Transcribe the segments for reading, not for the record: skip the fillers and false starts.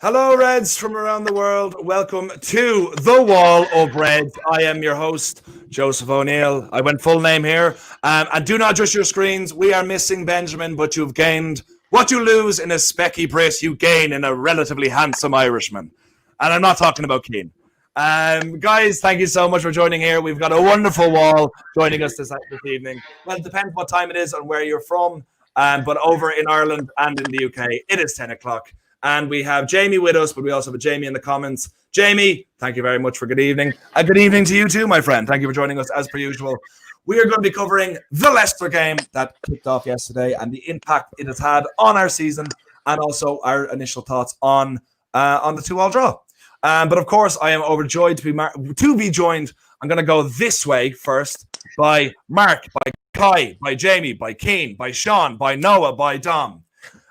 Hello, Reds from around the world. Welcome to the Wall of Reds. I am your host, Joseph O'Neill. I went full name here. And do not adjust your screens. We are missing Benjamin, but you've gained what you lose in a specky Brit, you gain in a relatively handsome Irishman. And I'm not talking about Keane. Guys, thank you so much for joining here. We've got a wonderful wall joining us this evening. Well, it depends what time it is and where you're from. But over in Ireland and in the UK, it is 10 o'clock. And we have Jamie with us, but we also have Jamie in the comments. Jamie, thank you very much for good evening. Good evening to you too, my friend. Thank you for joining us as per usual. We are going to be covering the Leicester game that kicked off yesterday and the impact it has had on our season and also our initial thoughts on the 2-2 draw. But of course, I am overjoyed to be joined. I'm going to go this way first by Mark, by Kai, by Jamie, by Keane, by Sean, by Noah, by Dom.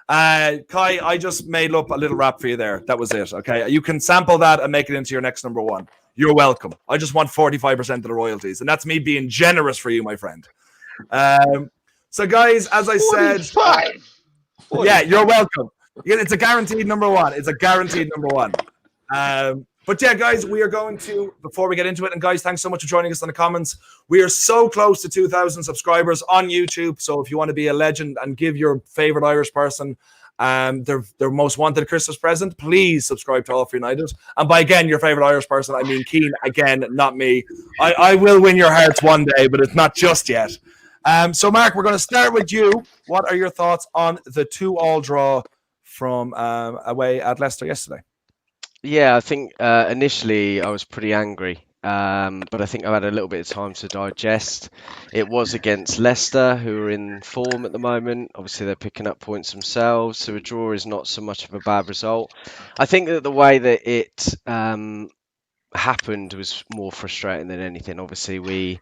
Kai, I just made up a little rap for you there. That was it. Okay, you can sample that and make it into your next number one. You're welcome. I just want 45% of the royalties, and that's me being generous for you, my friend. So, guys, as I said, yeah, you're welcome. It's a guaranteed number one. It's a guaranteed number one. But yeah, guys, we are going to, before we get into it, and guys, thanks so much for joining us in the comments. We are so close to 2,000 subscribers on YouTube. So if you want to be a legend and give your favorite Irish person their most wanted Christmas present, please subscribe to All for United. And by again, your favorite Irish person, I mean Keane again, not me. I will win your hearts one day, but it's not just yet. So Mark, we're going to start with you. What are your thoughts on the 2-2 draw from away at Leicester yesterday? Yeah, I think initially I was pretty angry, but I think I've had a little bit of time to digest. It was against Leicester, who are in form at the moment. Obviously, they're picking up points themselves, so a draw is not so much of a bad result. I think that the way that it happened was more frustrating than anything. Obviously, we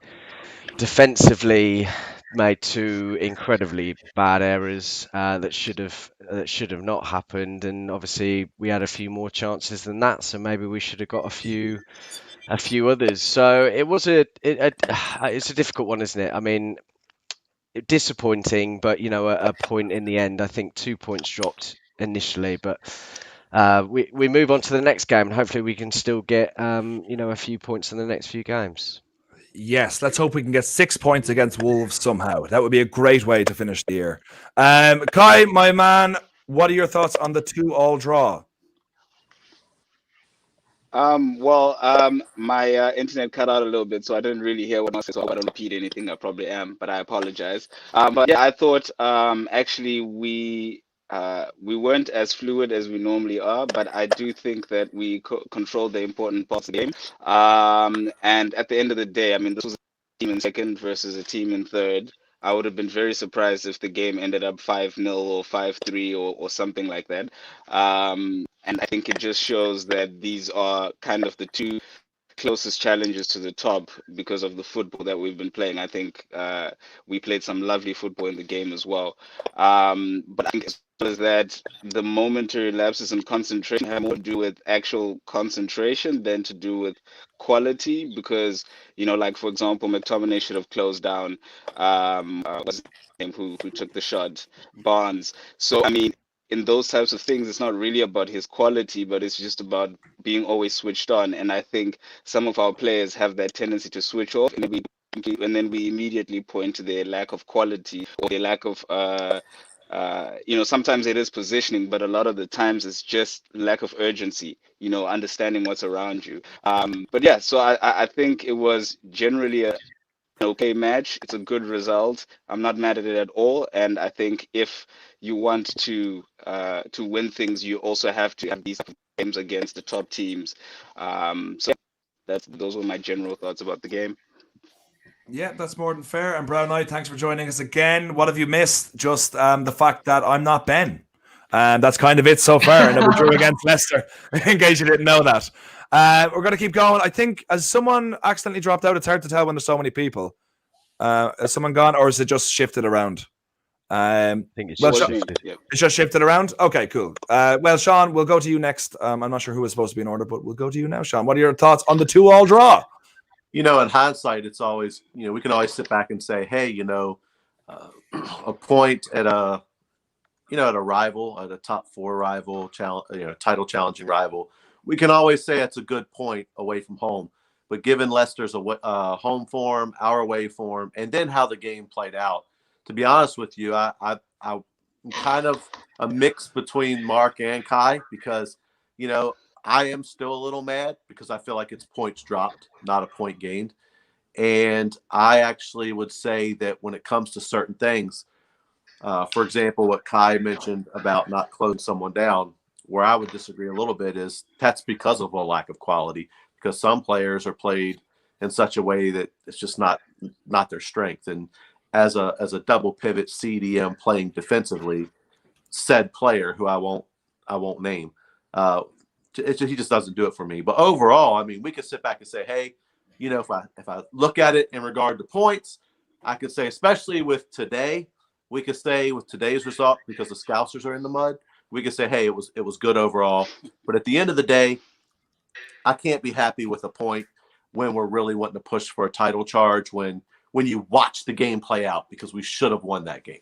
defensively made two incredibly bad errors that should have not happened, and obviously we had a few more chances than that, so maybe we should have got a few others. So it was it's a difficult one, isn't it? I mean, disappointing, but a point in the end. I think 2 points dropped initially, but we move on to the next game, and hopefully we can still get a few points in the next few games. Yes, let's hope we can get 6 points against Wolves somehow. That would be a great way to finish the year. Kai, my man, what are your thoughts on the 2-2 draw? My internet cut out a little bit, so I didn't really hear what I said, so I don't repeat anything. I probably am, but I apologize. But yeah, I thought actually we weren't as fluid as we normally are, but I do think that we controlled the important parts of the game. And at the end of the day, I mean, this was a team in second versus a team in third. I would have been very surprised if the game ended up 5-0 or 5-3 or something like that. And I think it just shows that these are kind of the two closest challenges to the top because of the football that we've been playing. I think we played some lovely football in the game as well. But I think as well as that, the momentary lapses in concentration have more to do with actual concentration than to do with quality, because, like, for example, McTominay should have closed down was him who took the shot, Barnes. So, I mean, in those types of things, it's not really about his quality, but it's just about being always switched on. And I think some of our players have that tendency to switch off, and then we immediately point to their lack of quality or their lack of, sometimes it is positioning, but a lot of the times it's just lack of urgency, understanding what's around you. But yeah, so I think it was generally an okay match. It's a good result. I'm not mad at it at all. And I think if you want to win things, you also have to have these games against the top teams. So those were my general thoughts about the game. Yeah, that's more than fair. And Brown Knight, thanks for joining us again. What have you missed? Just the fact that I'm not Ben. That's kind of it so far. And we drew against Leicester, in case you didn't know that. We're going to keep going. I think, as someone accidentally dropped out, it's hard to tell when there's so many people. Has someone gone, or is it just shifted around? I think it's just shifted around. Okay, cool. Well, Sean, we'll go to you next. I'm not sure who was supposed to be in order, but we'll go to you now, Sean. What are your thoughts on the 2-2 draw? In hindsight, it's always, we can always sit back and say, hey, a point at a at a rival, at a top 4 rival, title challenging rival, we can always say it's a good point away from home. But given Leicester's home form, our away form, and then how the game played out, to be honest with you, I'm kind of a mix between Mark and Kai because, I am still a little mad because I feel like it's points dropped, not a point gained. And I actually would say that when it comes to certain things, for example, what Kai mentioned about not closing someone down, where I would disagree a little bit is that's because of a lack of quality, because some players are played in such a way that it's just not their strength. And as a double pivot CDM playing defensively, said player who I won't name, he just doesn't do it for me. But overall, I mean, we could sit back and say, hey, if I look at it in regard to points, I could say, especially with today, we could say with today's result, because the Scousers are in the mud, we could say, hey, it was good overall. But at the end of the day, I can't be happy with a point when we're really wanting to push for a title charge when you watch the game play out, because we should have won that game.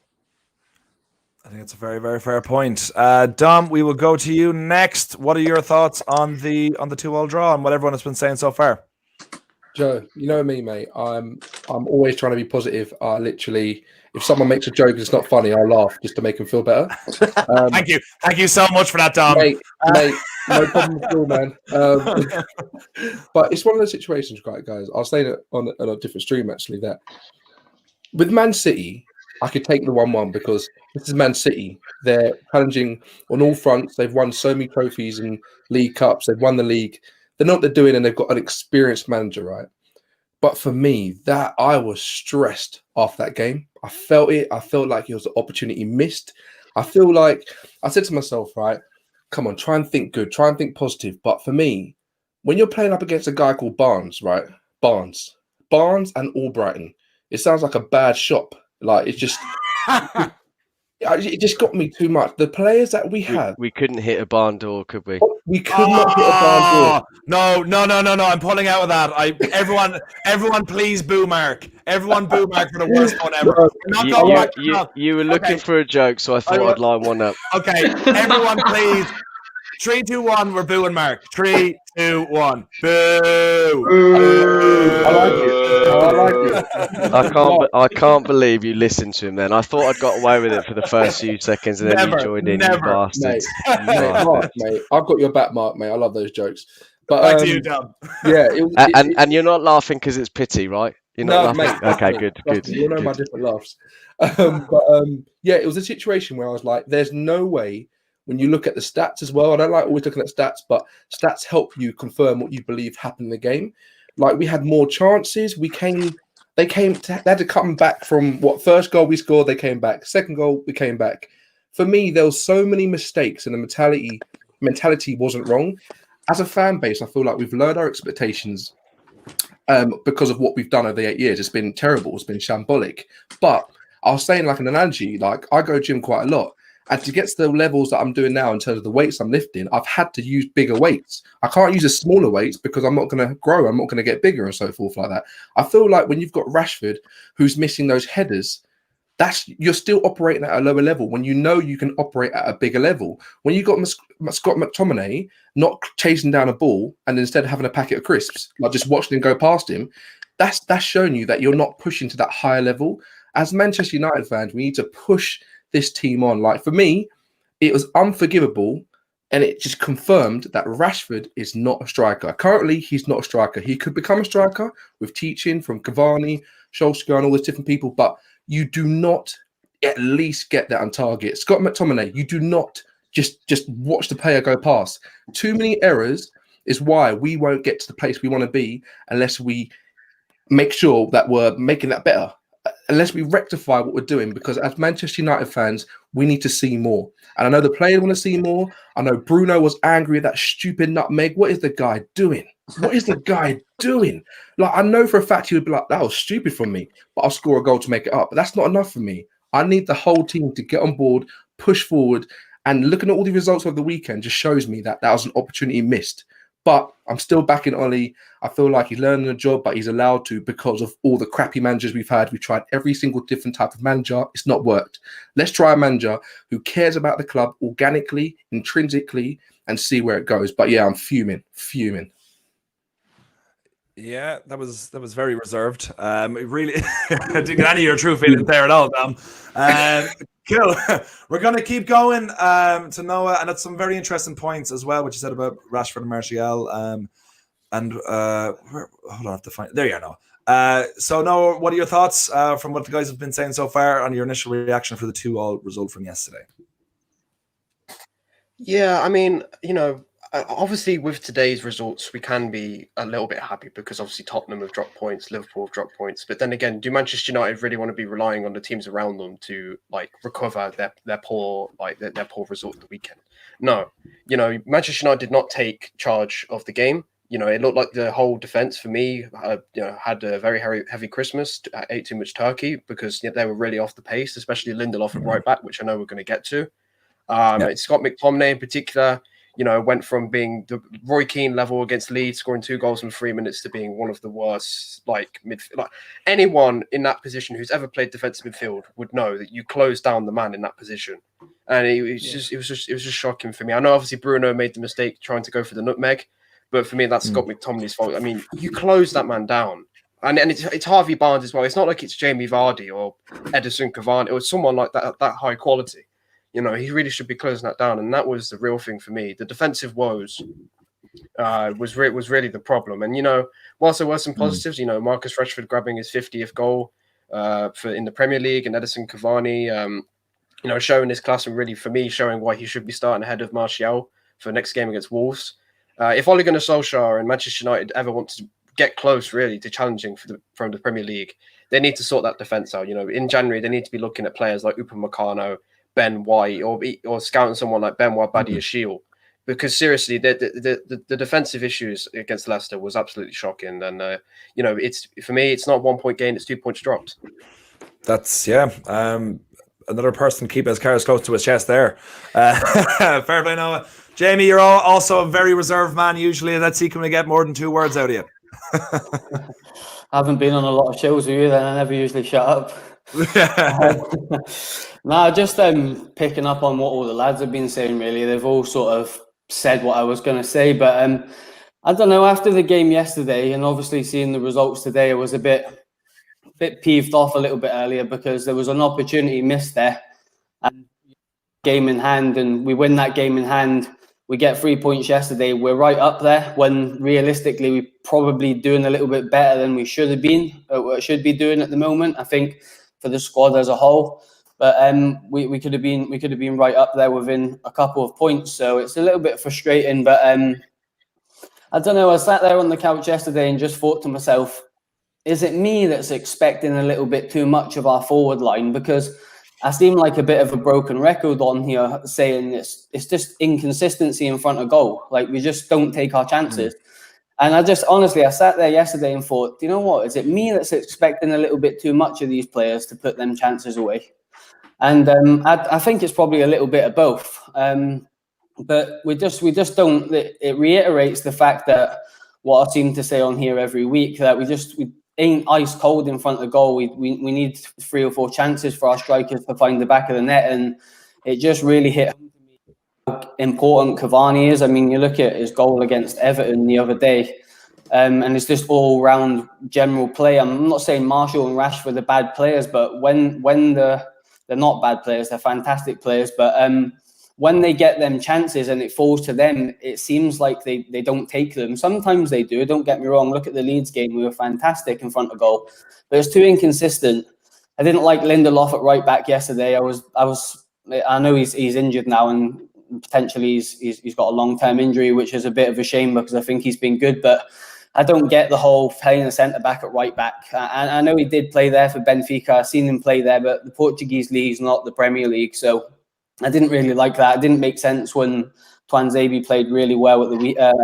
I think it's a very, very fair point. Dom, we will go to you next. What are your thoughts on the 2-2 draw and what everyone has been saying so far? Joe, you know me, mate. I'm always trying to be positive. I literally, if someone makes a joke and it's not funny, I'll laugh just to make them feel better. Thank you so much for that, Dom. Mate, no problem at all, man. But it's one of those situations, right, guys? I was saying it on a different stream actually, that with Man City, I could take the 1-1 because this is Man City. They're challenging on all fronts. They've won so many trophies and League Cups. They've won the league. They know what they're doing, and they've got an experienced manager, right? But for me, that I was stressed after that game. I felt it. I felt like it was an opportunity missed. I feel like I said to myself, right, come on, try and think good, try and think positive. But for me, when you're playing up against a guy called Barnes, right? Barnes and Albrighton, it sounds like a bad shop. Like, it's just... It just got me too much. The players that we have... We couldn't hit a barn door, could we? We could not hit a barn door. No. I'm pulling out of that. Everyone please boo Mark. Everyone boo Mark for the worst one ever. You were looking for a joke, so I thought I'd line one up. Okay, everyone please. 3, 2, 1, we're booing Mark. 3, 2, 1. Boo! I like it. I can't believe you listened to him then. I thought I'd got away with it for the first few seconds and then you joined in, you bastards. Mate, I've got your back, Mark, mate. I love those jokes. But back to you, Dom. Yeah, and you're not laughing because it's pity, right? You're not laughing. Mate, okay, good. You know my different laughs. Yeah, it was a situation where I was like, there's no way. When you look at the stats as well, I don't like always looking at stats, but stats help you confirm what you believe happened in the game. Like, we had more chances. They had to come back from first goal we scored, they came back. Second goal, we came back. For me, there was so many mistakes and the mentality wasn't wrong. As a fan base, I feel like we've lowered our expectations because of what we've done over the 8 years. It's been terrible. It's been shambolic. But I was saying, like an analogy, like I go gym quite a lot. And to get to the levels that I'm doing now in terms of the weights I'm lifting, I've had to use bigger weights. I can't use the smaller weights because I'm not going to grow. I'm not going to get bigger and so forth like that. I feel like when you've got Rashford, who's missing those headers, you're still operating at a lower level when you know you can operate at a bigger level. When you got Scott McTominay not chasing down a ball and instead having a packet of crisps, like just watching him go past him, that's showing you that you're not pushing to that higher level. As Manchester United fans, we need to push this team on. Like, for me, it was unforgivable, and it just confirmed that Rashford is not a striker. Currently, he's not a striker. He could become a striker with teaching from Cavani, Solskjaer, and all these different people, but you do not at least get that on target. Scott McTominay, you do not just watch the player go past. Too many errors is why we won't get to the place we want to be unless we make sure that we're making that better. Unless we rectify what we're doing, because as Manchester United fans, we need to see more. And I know the players want to see more. I know Bruno was angry at that stupid nutmeg. What is the guy doing? What is the guy doing? Like, I know for a fact he would be like, that was stupid from me, but I'll score a goal to make it up. But that's not enough for me. I need the whole team to get on board, push forward, and looking at all the results of the weekend just shows me that was an opportunity missed. But I'm still backing Ollie. I feel like he's learning the job, but he's allowed to because of all the crappy managers we've had. We've tried every single different type of manager. It's not worked. Let's try a manager who cares about the club organically, intrinsically, and see where it goes. But yeah, I'm fuming. Yeah, that was very reserved. It really I didn't get any of your true feelings there at all, Dom. Cool. We're going to keep going to Noah, and that's some very interesting points as well, what you said about Rashford and Martial. Hold on, I have to find. There you are, Noah. So Noah, what are your thoughts from what the guys have been saying so far on your initial reaction for the 2-2 result from yesterday? Yeah, I mean, obviously with today's results, we can be a little bit happy because obviously Tottenham have dropped points, Liverpool have dropped points. But then again, do Manchester United really want to be relying on the teams around them to recover their poor their poor result of the weekend? No, Manchester United did not take charge of the game. It looked like the whole defense for me, had a very heavy Christmas. Ate too much turkey because they were really off the pace, especially Lindelof at right back, which I know we're going to get to. Scott McTominay in particular, went from being the Roy Keane level against Leeds, scoring 2 goals in 3 minutes, to being one of the worst midfield. Anyone in that position who's ever played defensive midfield would know that you close down the man in that position, and it was just shocking for me. I know obviously Bruno made the mistake trying to go for the nutmeg, but for me that's Scott McTominay's fault. I mean, you close that man down. And it's Harvey Barnes as well. It's not like it's Jamie Vardy or Edison Cavani or someone like that high quality. He really should be closing that down, and that was the real thing for me. The defensive woes was really the problem. And whilst there were some positives, Marcus Rashford grabbing his 50th goal in the Premier League, and Edison Cavani, showing his class, and really for me showing why he should be starting ahead of Martial for next game against Wolves. If Ole Gunnar Solskjaer and Manchester United ever want to get close really to challenging from the Premier League, they need to sort that defense out. In January they need to be looking at players like Upamecano, Ben White, or scouting someone like Benoit Badiashile, because seriously, the defensive issues against Leicester was absolutely shocking. And it's, for me, it's not 1 point gain; it's 2 points dropped. That's another person keep his cards close to his chest there. Fair play, Noah. Jamie, you're also a very reserved man. Usually, let's see, can we get more than 2 words out of you? I haven't been on a lot of shows with you, then I never usually shut up. Just picking up on what all the lads have been saying. Really, they've all sort of said what I was going to say, but I don't know. After the game yesterday, and obviously seeing the results today, I was a bit peeved off a little bit earlier because there was an opportunity missed there, and game in hand, and we win that game in hand. We get 3 points yesterday. We're right up there when realistically we're probably doing a little bit better than we should have been, or should be doing at the moment, I think, for the squad as a whole. But we could have been right up there within a couple of points. So it's a little bit frustrating. But I don't know. I sat there on the couch yesterday and just thought to myself, is it me that's expecting a little bit too much of our forward line? Because I seem like a bit of a broken record on here saying it's just inconsistency in front of goal. Like, we just don't take our chances. And I sat there yesterday and thought, you know what? Is it me that's expecting a little bit too much of these players to put them chances away? And I think it's probably a little bit of both. But we just don't. It reiterates the fact that what I seem to say on here every week, that we ain't ice cold in front of goal. We need 3 or 4 chances for our strikers to find the back of the net, and it just really hit how important Cavani is. I mean, you look at his goal against Everton the other day, and it's just all round general play. I'm not saying Martial and Rashford are bad players, but when they're not bad players, they're fantastic players. But when they get them chances and it falls to them, it seems like they don't take them. Sometimes they do, don't get me wrong. Look at the Leeds game. We were fantastic in front of goal, but it's too inconsistent. I didn't like Lindelof at right back yesterday. I know he's injured now, and potentially he's got a long-term injury, which is a bit of a shame because I think he's been good, but I don't get the whole playing a centre-back at right-back. I know he did play there for Benfica. I've seen him play there, but the Portuguese league is not the Premier League, so I didn't really like that. It didn't make sense when Twanzebe played really well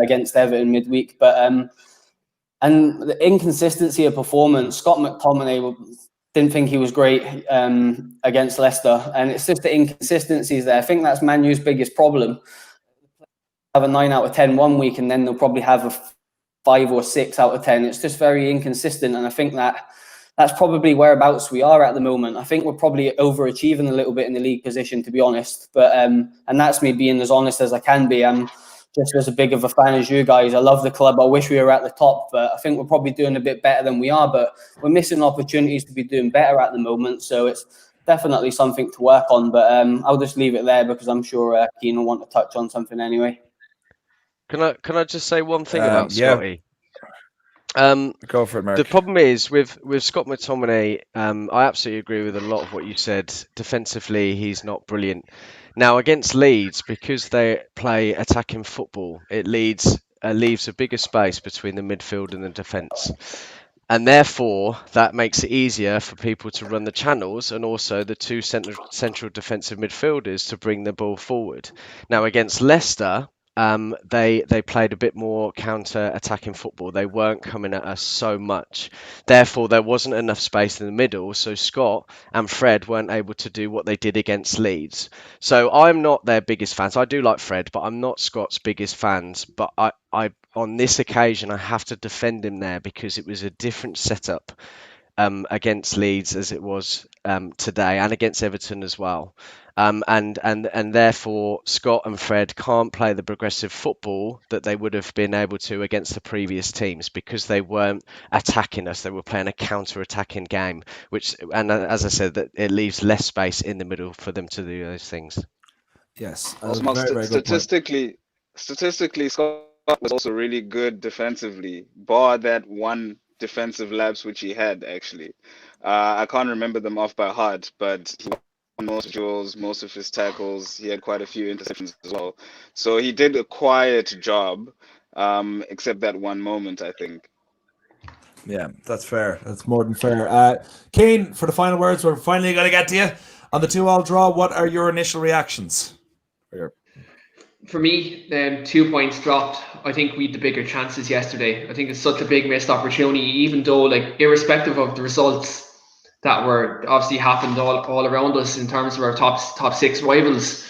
against Everton midweek. But and the inconsistency of performance, Scott McTominay didn't think he was great against Leicester, and it's just the inconsistencies there. I think that's Man U's biggest problem. have a 9 out of 10 one week, and then they'll probably have a 5 or 6 out of 10. It's just very inconsistent, and I think that's probably whereabouts we are at the moment. I think we're probably overachieving a little bit in the league position, to be honest. But and that's me being as honest as I can be. I'm just as big of a fan as you guys. I love the club. I wish we were at the top, but I think we're probably doing a bit better than we are. But we're missing opportunities to be doing better at the moment. So it's definitely something to work on. But I'll just leave it there because I'm sure Keane will want to touch on something anyway. Can I just say one thing about yeah. Scotty? Go for it, Mark. The problem is with Scott McTominay, I absolutely agree with a lot of what you said. Defensively, he's not brilliant. Now, against Leeds, because they play attacking football, it leaves a bigger space between the midfield and the defence. And therefore, that makes it easier for people to run the channels and also the two central defensive midfielders to bring the ball forward. Now, against Leicester, they played a bit more counter-attacking football. They weren't coming at us so much. Therefore, there wasn't enough space in the middle, so Scott and Fred weren't able to do what they did against Leeds. So I'm not their biggest fans. I do like Fred, but I'm not Scott's biggest fans. But I on this occasion, I have to defend him there because it was a different setup against Leeds as it was today, and against Everton as well. And therefore Scott and Fred can't play the progressive football that they would have been able to against the previous teams because they weren't attacking us. They were playing a counter-attacking game, and as I said, that it leaves less space in the middle for them to do those things. Yes. Statistically, Scott was also really good defensively, bar that one defensive lapse which he had actually. I can't remember them off by heart, but he won most of duels, most of his tackles. He had quite a few interceptions as well. So he did a quiet job, except that one moment, I think. Yeah, that's fair. That's more than fair. Kane, for the final words, we're finally going to get to you. On the 2-2 draw, what are your initial reactions? For me, 2 points dropped. I think we had the bigger chances yesterday. I think it's such a big missed opportunity, even though, like, irrespective of the results that were obviously happened all around us in terms of our top 6 rivals,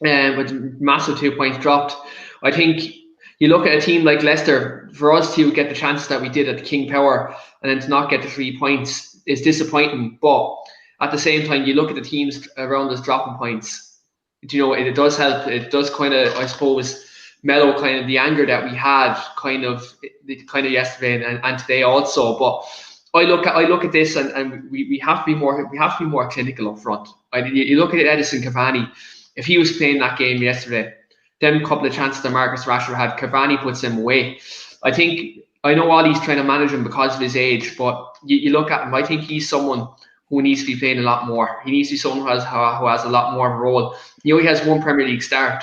with massive 2 points dropped. I think you look at a team like Leicester, for us to get the chances that we did at the King Power and then to not get the 3 points is disappointing. But at the same time, you look at the teams around us dropping points. You know, it does help. It does kind of, I suppose, mellow kind of the anger that we had kind of yesterday and today also. But I look at this and we have to be more clinical up front. You look at Edison Cavani. If he was playing that game yesterday, them couple of chances that Marcus Rashford had, Cavani puts them away. I know Ollie's trying to manage him because of his age, but you look at him. I think he's someone who needs to be playing a lot more. He needs to be someone who has a lot more of a role. You know, he has one Premier League start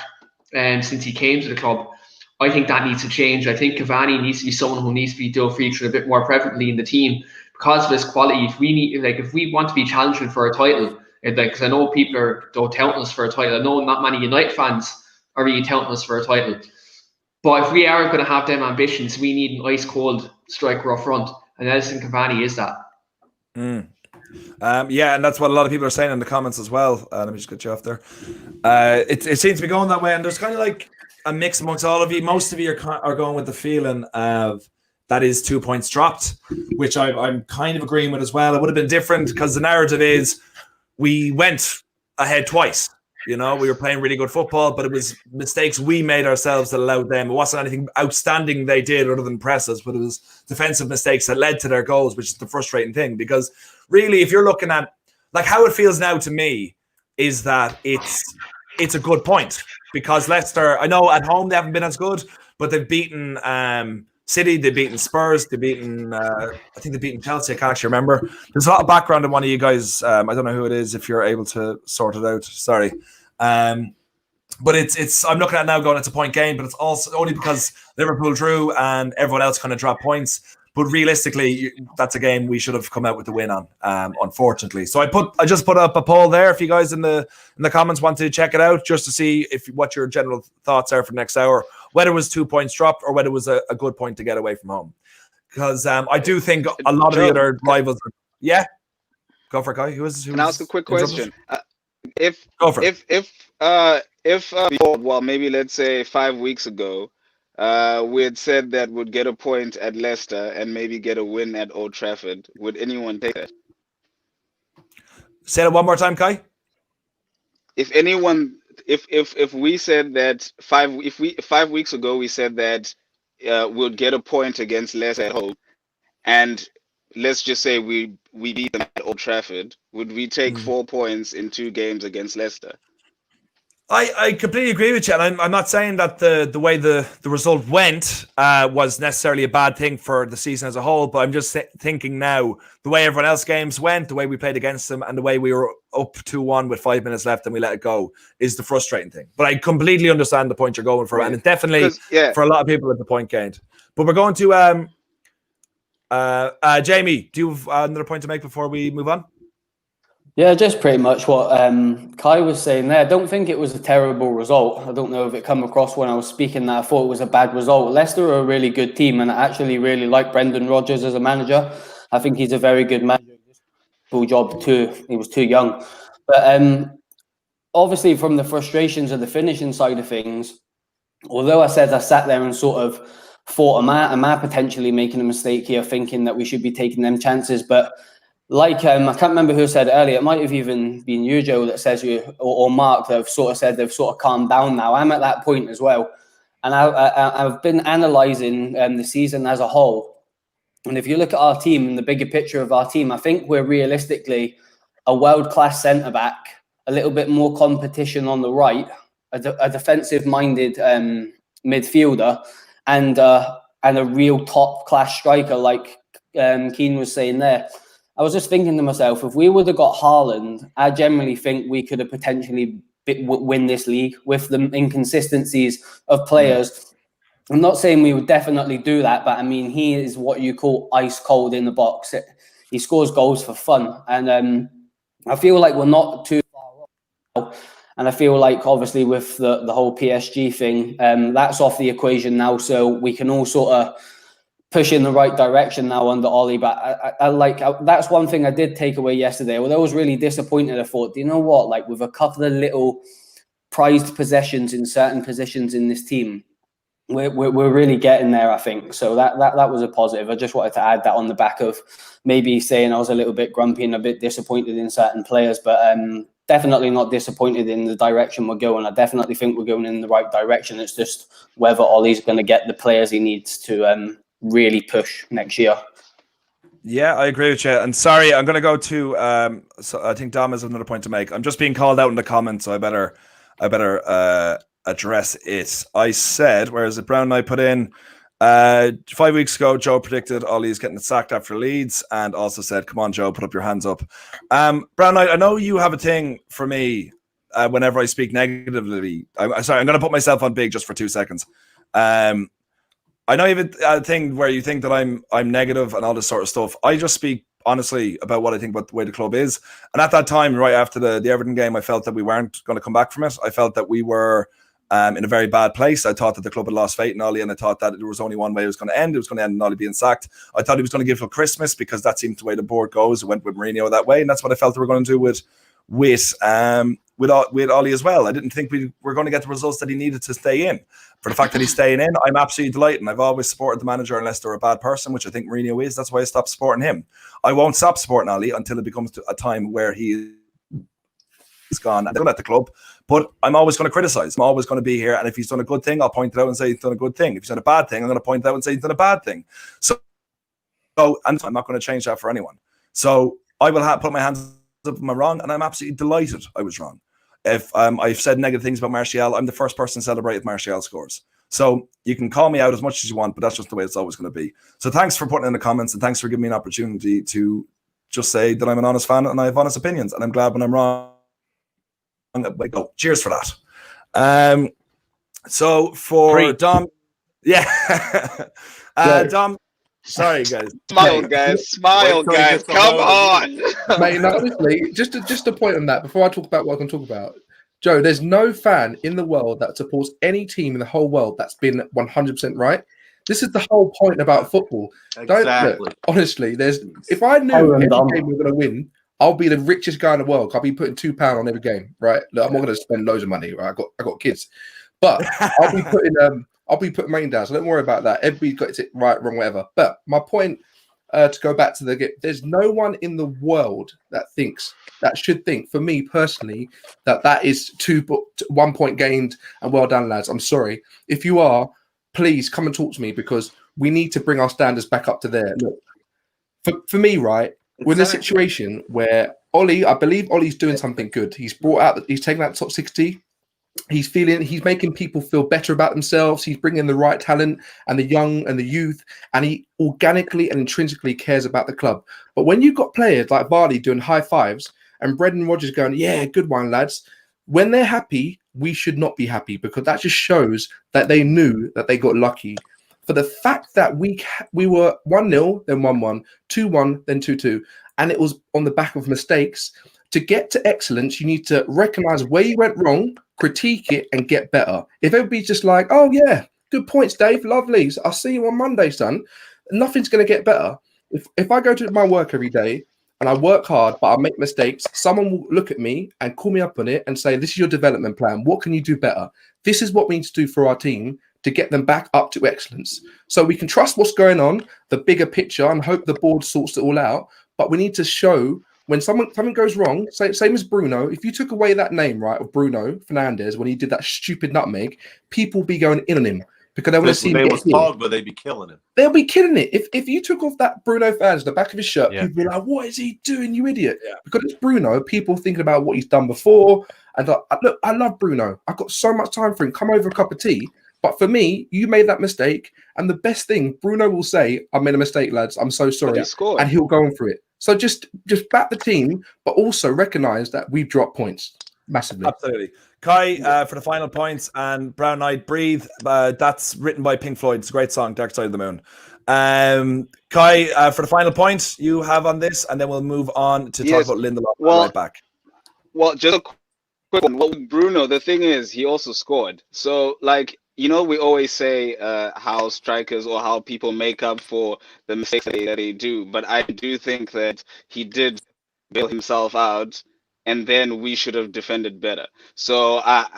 since he came to the club. I think that needs to change. I think Cavani needs to be someone who needs to be featured a bit more prevalently in the team because of his quality. If we want to be challenging for a title, because I know people are touting us for a title. I know not many United fans are really touting us for a title. But if we are going to have them ambitions, we need an ice-cold striker up front, and Edison Cavani is that. Yeah, and that's what a lot of people are saying in the comments as well. Let me just get you off there. It seems to be going that way, and there's kind of like a mix amongst all of you. Most of you are going with the feeling of that is 2 points dropped, which I'm kind of agreeing with as well. It would have been different because the narrative is we went ahead twice. You know, we were playing really good football, but it was mistakes we made ourselves that allowed them. It wasn't anything outstanding they did other than press us, but it was defensive mistakes that led to their goals, which is the frustrating thing. Because really, if you're looking at like how it feels now to me, is that it's a good point because Leicester, I know at home they haven't been as good, but they've beaten City, they've beaten Spurs, they've beaten I think they've beaten Chelsea. I can't actually remember. There's a lot of background on one of you guys. I don't know who it is. If you're able to sort it out, sorry. But it's I'm looking at it now going it's a point game, but it's also only because Liverpool drew and everyone else kind of dropped points. But realistically, that's a game we should have come out with the win on, unfortunately. So I just put up a poll there. If you guys in the comments want to check it out, just to see what your general thoughts are for the next hour, whether it was 2 points dropped or whether it was a good point to get away from home. Because I do think a lot of the other rivals. Yeah, go for it, Kai. Can I ask a quick question? if Go for it. before, well, maybe let's say 5 weeks ago, we had said that we'd get a point at Leicester and maybe get a win at Old Trafford, would anyone take that? Say that one more time, Kai. If anyone, if we said that 5 weeks ago we said that we'll get a point against Leicester at home, and let's just say we beat them at Old Trafford, would we take 4 points in 2 games against Leicester? I completely agree with you, and I'm not saying that the way the result went was necessarily a bad thing for the season as a whole, but I'm just thinking now, the way everyone else's games went, the way we played against them, and the way we were up 2-1 with 5 minutes left and we let it go is the frustrating thing. But I completely understand the point you're going for, and it definitely, for a lot of people, it's the point gained. But we're going to Jamie, do you have another point to make before we move on? Yeah, just pretty much what Kai was saying there. I don't think it was a terrible result. I don't know if it come across when I was speaking that I thought it was a bad result. Leicester are a really good team, and I actually really like Brendan Rodgers as a manager. I think he's a very good manager. Full job too. He was too young. But obviously from the frustrations of the finishing side of things, although I sat there and sort of thought, am I potentially making a mistake here, thinking that we should be taking them chances? But like, I can't remember who said it earlier. It might have even been you, Joe, that says or Mark, that have sort of said they've sort of calmed down now. I'm at that point as well. And I've been analysing the season as a whole. And if you look at our team and the bigger picture of our team, I think we're realistically a world-class centre-back, a little bit more competition on the right, a defensive-minded midfielder, and a real top-class striker like Keane was saying there. I was just thinking to myself, if we would have got Haaland, I generally think we could have potentially win this league with the inconsistencies of players. I'm not saying we would definitely do that, but I mean, he is what you call ice cold in the box. He scores goals for fun. And I feel like we're not too far off. And I feel like, obviously, with the whole PSG thing, that's off the equation now. So we can all sort of push in the right direction now under Ollie. But that's one thing I did take away yesterday. Although I was really disappointed, I thought, do you know what? Like, with a couple of little prized possessions in certain positions in this team, we're really getting there, I think. So that was a positive. I just wanted to add that on the back of maybe saying I was a little bit grumpy and a bit disappointed in certain players, but definitely not disappointed in the direction we're going. I definitely think we're going in the right direction. It's just whether Ollie's going to get the players he needs to really push next year. Yeah, I agree with you. And sorry, I'm going to go to. So I think Dom has another point to make. I'm just being called out in the comments, so I better address it. I said, where is it? Brown and I put in 5 weeks ago, Joe predicted Ollie's getting sacked after Leeds, and also said, "Come on, Joe, put up your hands up." Brown, I know you have a thing for me whenever I speak negatively. I'm sorry, I'm going to put myself on big just for 2 seconds. I know you have a thing where you think that I'm negative and all this sort of stuff. I just speak honestly about what I think about the way the club is. And at that time, right after the Everton game, I felt that we weren't going to come back from it. I felt that we were in a very bad place. I thought that the club had lost faith in Ollie, and I thought that there was only one way it was going to end. It was going to end in Ollie being sacked. I thought he was going to give till Christmas because that seemed the way the board goes. It went with Mourinho that way, and that's what I felt they were going to do with Ollie as well. I didn't think we were going to get the results that he needed to stay in. For the fact that he's staying in, I'm absolutely delighted. And I've always supported the manager unless they're a bad person, which I think Mourinho is. That's why I stopped supporting him. I won't stop supporting Ollie until it becomes a time where he is gone and at the club. But I'm always going to criticize. I'm always going to be here. And if he's done a good thing, I'll point it out and say he's done a good thing. If he's done a bad thing, I'm going to point it out and say he's done a bad thing. So and I'm not going to change that for anyone. So I will put my hands up if I'm wrong, and I'm absolutely delighted I was wrong. If I've said negative things about Martial, I'm the first person to celebrate if Martial scores. So you can call me out as much as you want, but that's just the way it's always going to be. So thanks for putting in the comments, and thanks for giving me an opportunity to just say that I'm an honest fan and I have honest opinions, and I'm glad when I'm wrong. Go. Cheers for that. So for Dom, yeah, Dom. Sorry, guys. Smile, guys. Come on. Mate, no, honestly, just a point on that before I talk about what I can talk about. Joe, there's no fan in the world that supports any team in the whole world that's been 100% right. This is the whole point about football. Exactly. Honestly, if I knew every game we were going to win, I'll be the richest guy in the world. I'll be putting £2 on every game, right? Look, I'm not going to spend loads of money. Right? I got kids, but I'll be putting money down. So don't worry about that. Everybody's got it right, wrong, whatever. But my point, to go back to there's no one in the world that should think, for me personally, that is 1 point gained and well done, lads. I'm sorry. If you are, please come and talk to me, because we need to bring our standards back up to there. Look, for me, right, we're in a situation where I believe Ollie's doing something good. He's taken out the top 60. He's making people feel better about themselves. He's bringing the right talent and the young and the youth, and he organically and intrinsically cares about the club. But when you've got players like Vardy doing high fives and Brendan Rodgers going, yeah, good one, lads, when they're happy, we should not be happy, because that just shows that they knew that they got lucky. For the fact that we were 1-0, then 1-1, 2-1, then 2-2, and it was on the back of mistakes. To get to excellence, you need to recognize where you went wrong, critique it, and get better. If everybody's just like, oh yeah, good points, Dave, lovely, I'll see you on Monday, son, nothing's going to get better. If I go to my work every day and I work hard, but I make mistakes, someone will look at me and call me up on it and say, this is your development plan. What can you do better? This is what we need to do for our team to get them back up to excellence. So we can trust what's going on, the bigger picture, and hope the board sorts it all out. But we need to show when something goes wrong, same as Bruno. If you took away that name, right, of Bruno Fernandes when he did that stupid nutmeg, people will be going in on him because they want to see him. But they'd be killing him. They'll be killing it. If you took off that Bruno Fernandes, the back of his shirt, people be like, what is he doing, you idiot? Yeah. Because it's Bruno, people thinking about what he's done before. And look, I love Bruno. I've got so much time for him. Come over a cup of tea. But for me, you made that mistake. And the best thing, Bruno will say, I made a mistake, lads. I'm so sorry. And he'll go on through it. So just back the team, but also recognize that we've dropped points massively. Absolutely. Kai, for the final points, and Brown Eyed Breathe. That's written by Pink Floyd. It's a great song, Dark Side of the Moon. Kai, for the final point you have on this, and then we'll move on to talk about Lindelof right back. Well, just a quick one. Well, with Bruno, the thing is, he also scored. So, like, you know, we always say how strikers or how people make up for the mistakes that they do. But I do think that he did bail himself out, and then we should have defended better. So, I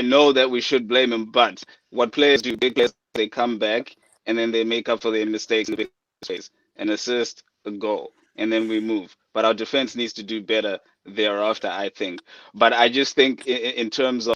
know that we should blame him, but what players do, big players, they come back, and then they make up for their mistakes in the big space. An assist, a goal, and then we move. But our defense needs to do better thereafter, I think. But I just think in terms of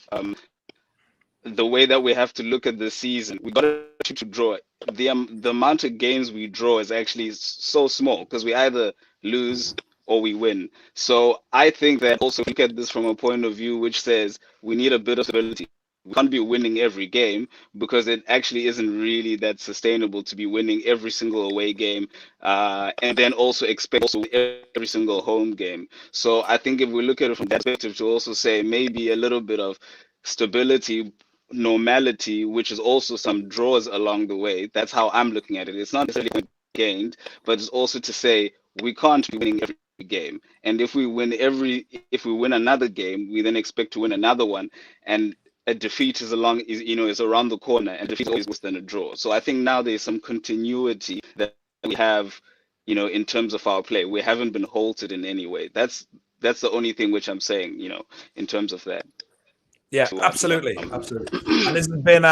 the way that we have to look at the season, we got to draw. The amount of games we draw is actually so small because we either lose or we win. So I think that also look at this from a point of view which says we need a bit of stability. We can't be winning every game because it actually isn't really that sustainable to be winning every single away game and then also expect also every single home game. So I think if we look at it from that perspective to also say maybe a little bit of stability, normality, which is also some draws along the way. That's how I'm looking at it. It's not necessarily gained, but it's also to say we can't be winning every game. And if we win another game, we then expect to win another one. And a defeat is around the corner, and defeat is always worse than a draw. So I think now there's some continuity that we have, in terms of our play. We haven't been halted in any way. That's the only thing which I'm saying, in terms of that. Yeah, absolutely. Absolutely. And this has been,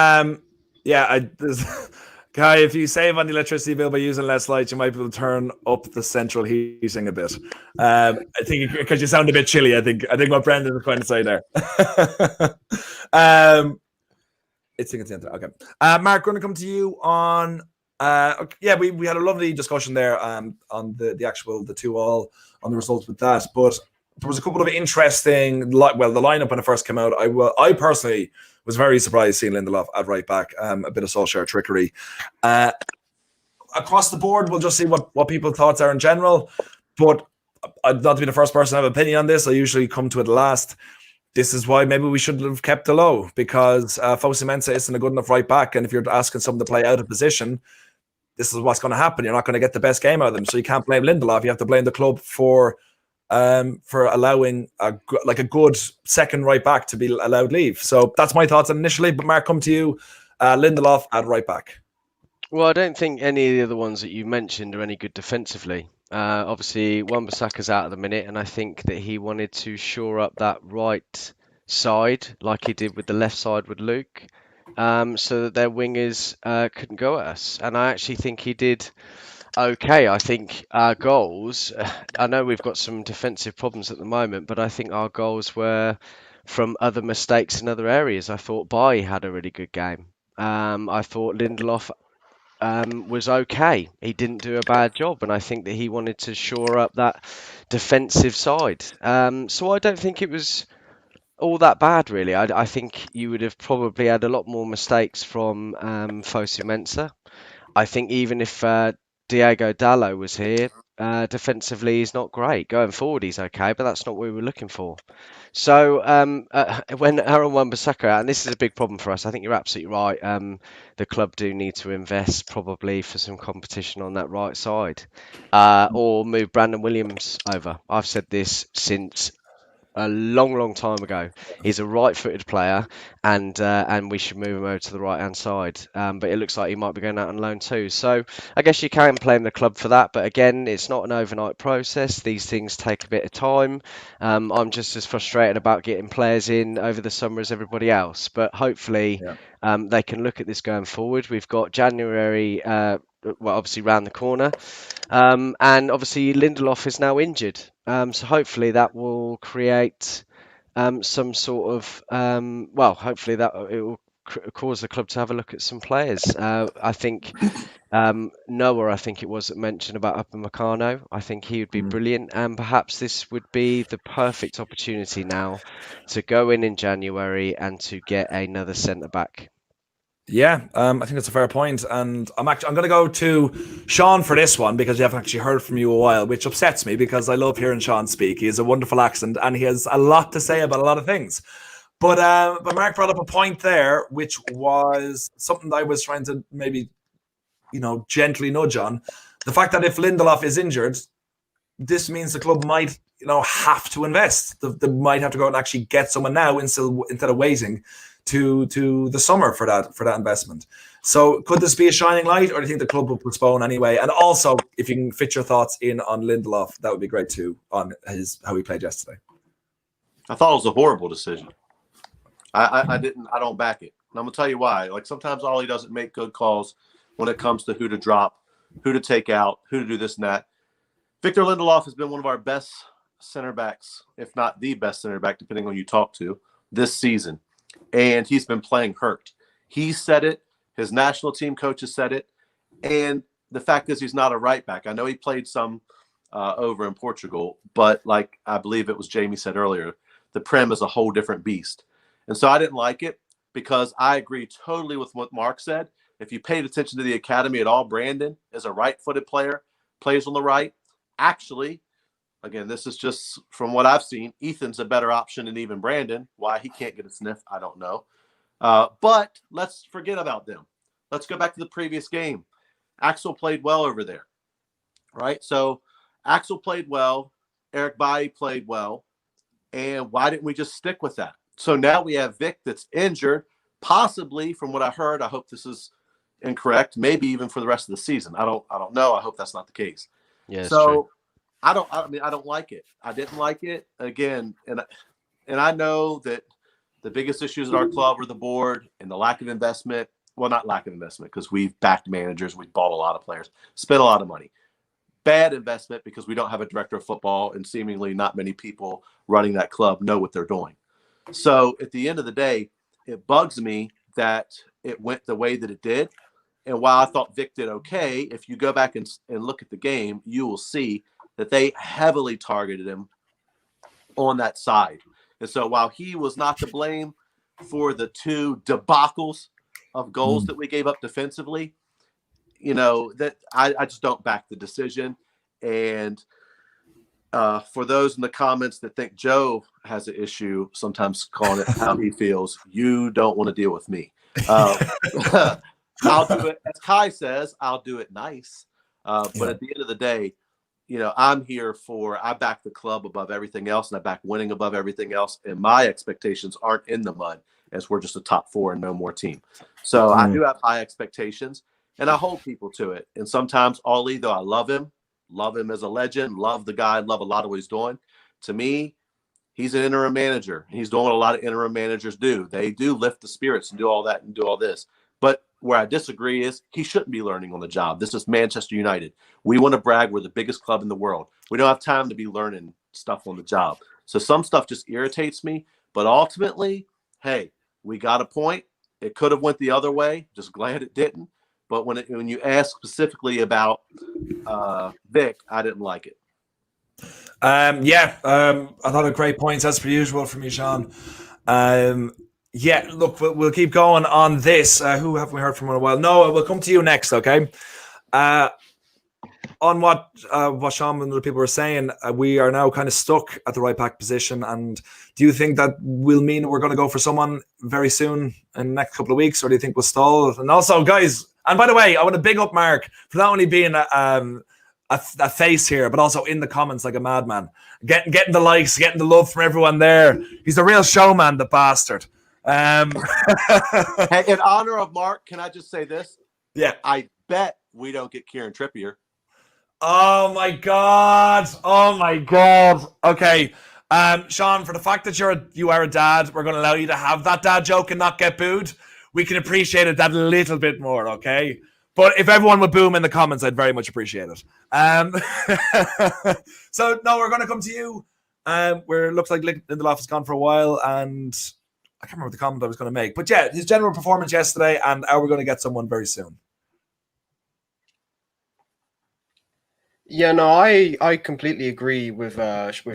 Kai, if you save on the electricity bill by using less lights, you might be able to turn up the central heating a bit. I think because you sound a bit chilly, I think what Brendan is trying to say there. It's okay. Mark, going to come to you on. We had a lovely discussion there on the 2-2 on the results with that, but there was a couple of interesting. The lineup when it first came out, I personally was very surprised seeing Lindelof at right back. A bit of Solskjaer trickery. Across the board, we'll just see what people's thoughts are in general. But I'd not to be the first person to have an opinion on this. I usually come to it last. This is why maybe we should have kept Delo, because Fosu Mensah isn't a good enough right back. And if you're asking someone to play out of position, this is what's going to happen. You're not going to get the best game out of them. So you can't blame Lindelof. You have to blame the club for allowing a good second right back to be allowed leave. So that's my thoughts initially. But Mark, come to you. Lindelof at right back. Well, I don't think any of the other ones that you mentioned are any good defensively. Obviously, Wan-Bissaka's out at the minute, and I think that he wanted to shore up that right side like he did with the left side with Luke, so that their wingers couldn't go at us. And I actually think he did okay. I think our goals, I know we've got some defensive problems at the moment, but I think our goals were from other mistakes in other areas. I thought Bai had a really good game. I thought Lindelof was okay. He didn't do a bad job, and I think that he wanted to shore up that defensive side. So I don't think it was all that bad, really. I think you would have probably had a lot more mistakes from Fosu Mensah. I think even if Diego Dallo was here, defensively he's not great. Going forward he's okay, but that's not what we were looking for. So when Aaron Wan-Bissaka out, and this is a big problem for us, I think you're absolutely right. The club do need to invest probably for some competition on that right side, or move Brandon Williams over. I've said this since a long time ago. He's a right-footed player, and we should move him over to the right-hand side. But it looks like he might be going out on loan too. So I guess you can blame the club for that. But again, it's not an overnight process. These things take a bit of time. I'm just as frustrated about getting players in over the summer as everybody else. But hopefully, they can look at this going forward. We've got January. Well, obviously round the corner, and obviously Lindelof is now injured, so hopefully that will create some sort of hopefully that it will cause the club to have a look at some players. I think Noah, I think it was that mentioned about Upamecano. I think he would be brilliant, and perhaps this would be the perfect opportunity now to go in January and to get another centre back. Yeah, I think that's a fair point, and I'm going to go to Sean for this one because we haven't actually heard from you a while, which upsets me because I love hearing Sean speak. He has a wonderful accent and he has a lot to say about a lot of things. But Mark brought up a point there, which was something that I was trying to maybe, gently nudge on. The fact that if Lindelof is injured, this means the club might, have to invest. They might have to go and actually get someone now instead of waiting to the summer for that investment. So could this be a shining light, or do you think the club will postpone anyway? And also, if you can fit your thoughts in on Lindelof, that would be great too, on how he played yesterday. I thought it was a horrible decision. I don't back it. And I'm gonna tell you why. Like, sometimes Ollie doesn't make good calls when it comes to who to drop, who to take out, who to do this and that. Victor Lindelof has been one of our best center backs, if not the best center back, depending on who you talk to, this season. And he's been playing hurt. He said it. His national team coaches said it. And the fact is he's not a right back. I know he played some over in Portugal, but like I believe it was Jamie said earlier, the Prem is a whole different beast. And so I didn't like it because I agree totally with what Mark said. If you paid attention to the academy at all, Brandon is a right-footed player, plays on the right. Actually, again, this is just from what I've seen, Ethan's a better option than even Brandon. Why he can't get a sniff, I don't know. But let's forget about them. Let's go back to the previous game. Axel played well over there, right? So Axel played well. Eric Bailly played well. And why didn't we just stick with that? So now we have Vic that's injured, possibly from what I heard. I hope this is incorrect. Maybe even for the rest of the season. I don't know. I hope that's not the case. Yeah. So true. I don't like it. I didn't like it again. And I know that the biggest issues at our club are the board and the lack of investment. Well, not lack of investment, because we've backed managers. We've bought a lot of players, spent a lot of money. Bad investment because we don't have a director of football, and seemingly not many people running that club know what they're doing. So at the end of the day, it bugs me that it went the way that it did. And while I thought Vic did okay, if you go back and look at the game, you will see that they heavily targeted him on that side. And so while he was not to blame for the two debacles of goals that we gave up defensively, that I just don't back the decision. And for those in the comments that think Joe has an issue sometimes calling it how he feels, you don't want to deal with me. I'll do it, as Kai says, I'll do it nice. But at the end of the day, I'm here I back the club above everything else, and I back winning above everything else. And my expectations aren't in the mud, as we're just a top 4 and no more team. So I do have high expectations, and I hold people to it. And sometimes Ollie, though I love him, love him as a legend, love the guy, love a lot of what he's doing. To me, he's an interim manager, and he's doing what a lot of interim managers do. They do lift the spirits and do all that and do all this. But where I disagree is he shouldn't be learning on the job. This is Manchester United. We want to brag we're the biggest club in the world. We don't have time to be learning stuff on the job. So some stuff just irritates me. But ultimately, hey, we got a point. It could have went the other way. Just glad it didn't. But when you ask specifically about Vic, I didn't like it. I thought a great points as per usual from you, Sean. Look, we'll keep going on this. Who haven't we heard from in a while? Noah, we'll come to you next, okay? On what Sean and the people were saying, we are now kind of stuck at the right back position. And do you think that will mean we're going to go for someone very soon in the next couple of weeks, or do you think we'll stall? And also, guys, and by the way, I want to big up Mark for not only being a face here, but also in the comments like a madman, getting the likes, getting the love from everyone there. He's a real showman, the bastard. Hey, in honor of Mark, can I just say this? Yeah. I bet we don't get Kieran Trippier. Oh my god. Okay. Sean, for the fact that you are a dad, we're going to allow you to have that dad joke and not get booed. We can appreciate it that a little bit more, okay? But if everyone would boom in the comments, I'd very much appreciate it. So, no, we're going to come to you. Where it looks like Lindelof has gone for a while, and I can't remember the comment I was going to make. But yeah, his general performance yesterday, and are we going to get someone very soon? Yeah, no, I completely agree with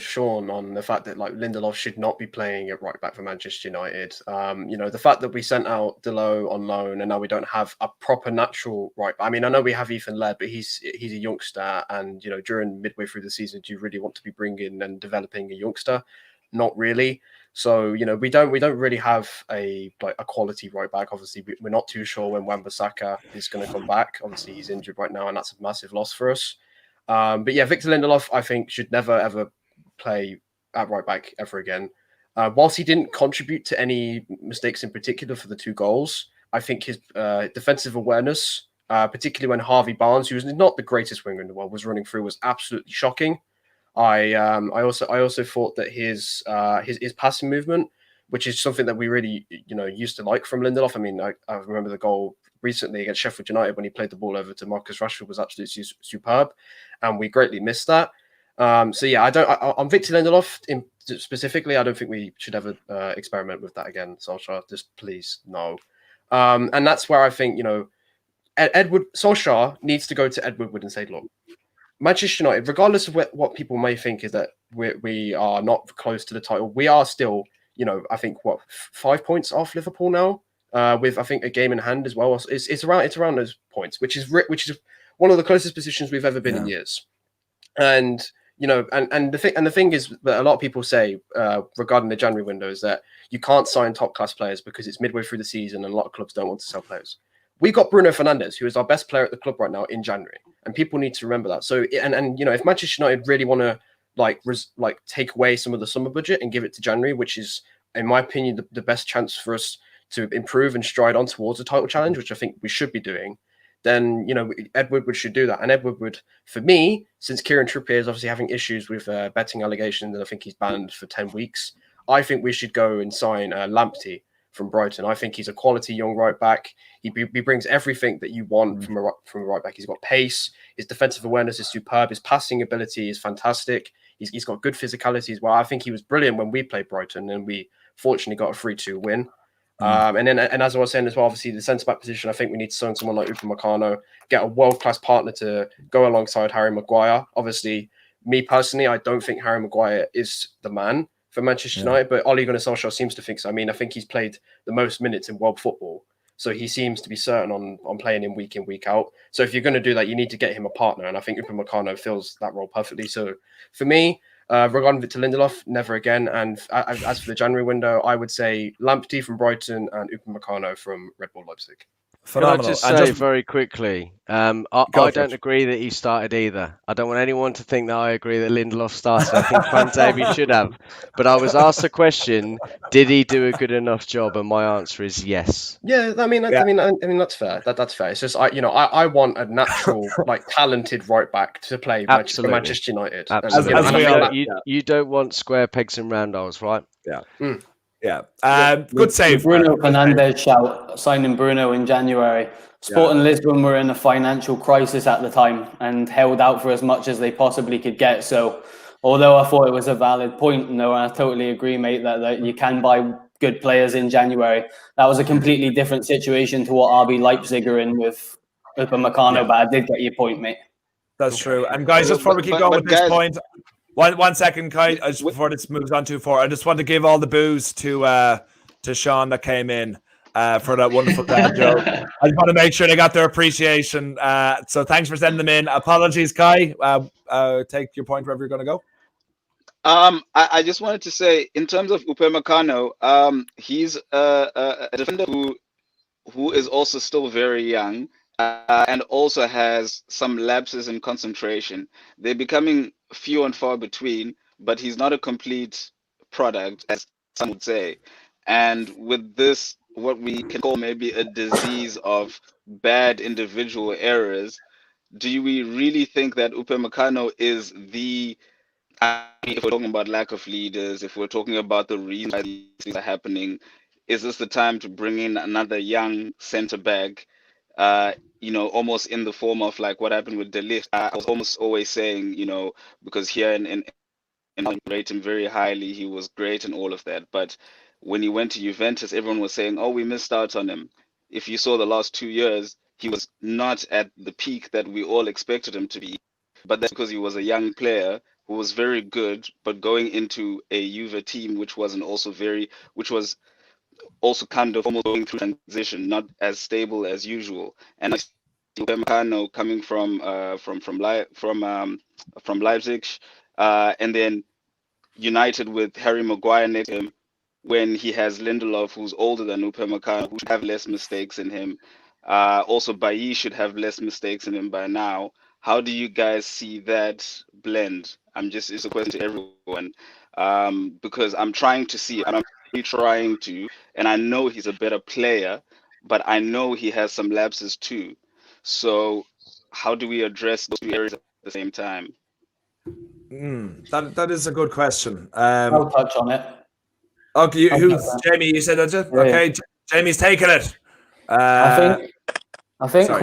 Sean on the fact that like Lindelof should not be playing at right back for Manchester United. The fact that we sent out Delo on loan and now we don't have a proper natural right back. I mean, I know we have Ethan Laird, but he's a youngster, and during midway through the season, do you really want to be bringing and developing a youngster? Not really. So we don't really have a quality right back. Obviously, we're not too sure when Wan-Bissaka is going to come back. Obviously, he's injured right now, and that's a massive loss for us. But yeah, Victor Lindelof, I think, should never, ever play at right back ever again. Whilst he didn't contribute to any mistakes in particular for the 2 goals, I think his defensive awareness, particularly when Harvey Barnes, who is not the greatest winger in the world, was running through, was absolutely shocking. I also thought that his passing movement, which is something that we really used to like from Lindelof. I mean, I remember the goal recently against Sheffield United when he played the ball over to Marcus Rashford was absolutely superb, and we greatly missed that. So yeah, on Victor Lindelof specifically, I don't think we should ever experiment with that again. Solskjaer, just please no. And that's where I think Solskjaer needs to go to Ed Woodward and say, look, Manchester United, regardless of what people may think is that we are not close to the title, we are still, I think 5 points off Liverpool now. With I think a game in hand as well. It's around those points, which is one of the closest positions we've ever been in years. And the thing is that a lot of people say regarding the January window is that you can't sign top class players because it's midway through the season and a lot of clubs don't want to sell players. We got Bruno Fernandes, who is our best player at the club right now, in January, and people need to remember that. So if Manchester United really want to take away some of the summer budget and give it to January, which is in my opinion the best chance for us to improve and stride on towards a title challenge, which I think we should be doing, then, Ed Woodward should do that. And Ed Woodward, for me, since Kieran Trippier is obviously having issues with betting allegations, and I think he's banned for 10 weeks, I think we should go and sign Lamptey from Brighton. I think he's a quality young right back. He brings everything that you want from a right back. He's got pace. His defensive awareness is superb. His passing ability is fantastic. He's got good physicality as well. I think he was brilliant when we played Brighton, and we fortunately got a 3-2 win. And as I was saying as well, obviously the centre back position, I think we need to sign someone like Upamecano, get a world class partner to go alongside Harry Maguire. Obviously, me personally, I don't think Harry Maguire is the man for Manchester United, but Ole Gunnar Solskjaer seems to think so. I mean, I think he's played the most minutes in world football, so he seems to be certain on playing him week in, week out. So if you're going to do that, you need to get him a partner, and I think Upamecano fills that role perfectly. So for me, regarding Victor Lindelof, never again. And as for the January window, I would say Lamptey from Brighton and Upamecano from Red Bull Leipzig. Phenomenal. Can I just And say very quickly, I Go for don't it. agree that he started either. I don't want anyone to think that I agree that Lindelof started. I think Tuanzebe should have. But I was asked the question, did he do a good enough job? And my answer is yes. Yeah, I mean, Yeah. I mean, that's fair. That's fair. It's just, I want a natural, like, talented right back to play for Absolutely. Manchester United. Absolutely. As And we I all- think You don't want square pegs and round holes, right? Yeah. Good With save. Bruno Good save. Fernandes shout, signing Bruno in January. Sporting Lisbon were in a financial crisis at the time and held out for as much as they possibly could get. So, although I thought it was a valid point, no, I totally agree, mate, that you can buy good players in January. That was a completely different situation to what RB Leipzig are in with Upamecano, but I did get your point, mate. That's true. And guys, just before we keep going with this guys, point, one second, Kai, just before this moves on too far, I just want to give all the boos to Sean that came in for that wonderful dad joke. I just want to make sure they got their appreciation. So thanks for sending them in. Apologies, Kai. Take your point wherever you're going to go. I just wanted to say, in terms of Upamecano, he's a defender who is also still very young and also has some lapses in concentration. They're becoming few and far between, but he's not a complete product, as some would say. And with this, what we can call maybe a disease of bad individual errors, do we really think that Upamecano is the if we're talking about lack of leaders, if we're talking about the reason why these things are happening, is this the time to bring in another young centre back? Almost in the form of like what happened with De Ligt. I was almost always saying, because here in I rate him very highly, he was great and all of that. But when he went to Juventus, everyone was saying, "Oh, we missed out on him." If you saw the last 2 years, he was not at the peak that we all expected him to be. But that's because he was a young player who was very good, but going into a Juve team which was also kind of almost going through transition, not as stable as usual. And I see Upamecano coming from Leipzig, and then United with Harry Maguire next to him, when he has Lindelof, who's older than Upamecano, who should have less mistakes in him. Also, Bailly should have less mistakes in him by now. How do you guys see that blend? It's a question to everyone, because I'm trying to see, and I'm really trying to, and I know he's a better player, but I know he has some lapses too. So how do we address those two areas at the same time? That is a good question. I'll touch on it. Okay, who's Jamie? You said that, Yeah. okay. Jamie's taking it. I think sorry.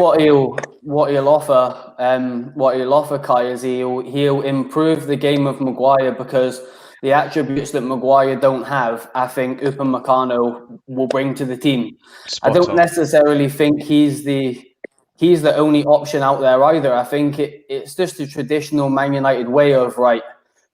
what he'll offer Kai is he'll improve the game of Maguire, because the attributes that Maguire don't have, I think Upamecano will bring to the team. I don't necessarily think he's the only option out there either. I think it's just a traditional Man United way of, right,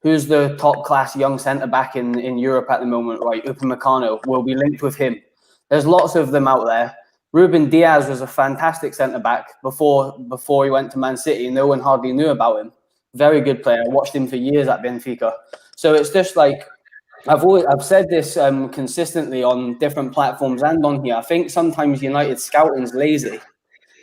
who's the top class young centre back in Europe at the moment, right? Upamecano will be linked with him. There's lots of them out there. Ruben Diaz was a fantastic centre back before he went to Man City. No one hardly knew about him. Very good player. I watched him for years at Benfica. So it's just like, I've said this consistently on different platforms and on here. I think sometimes United scouting's lazy,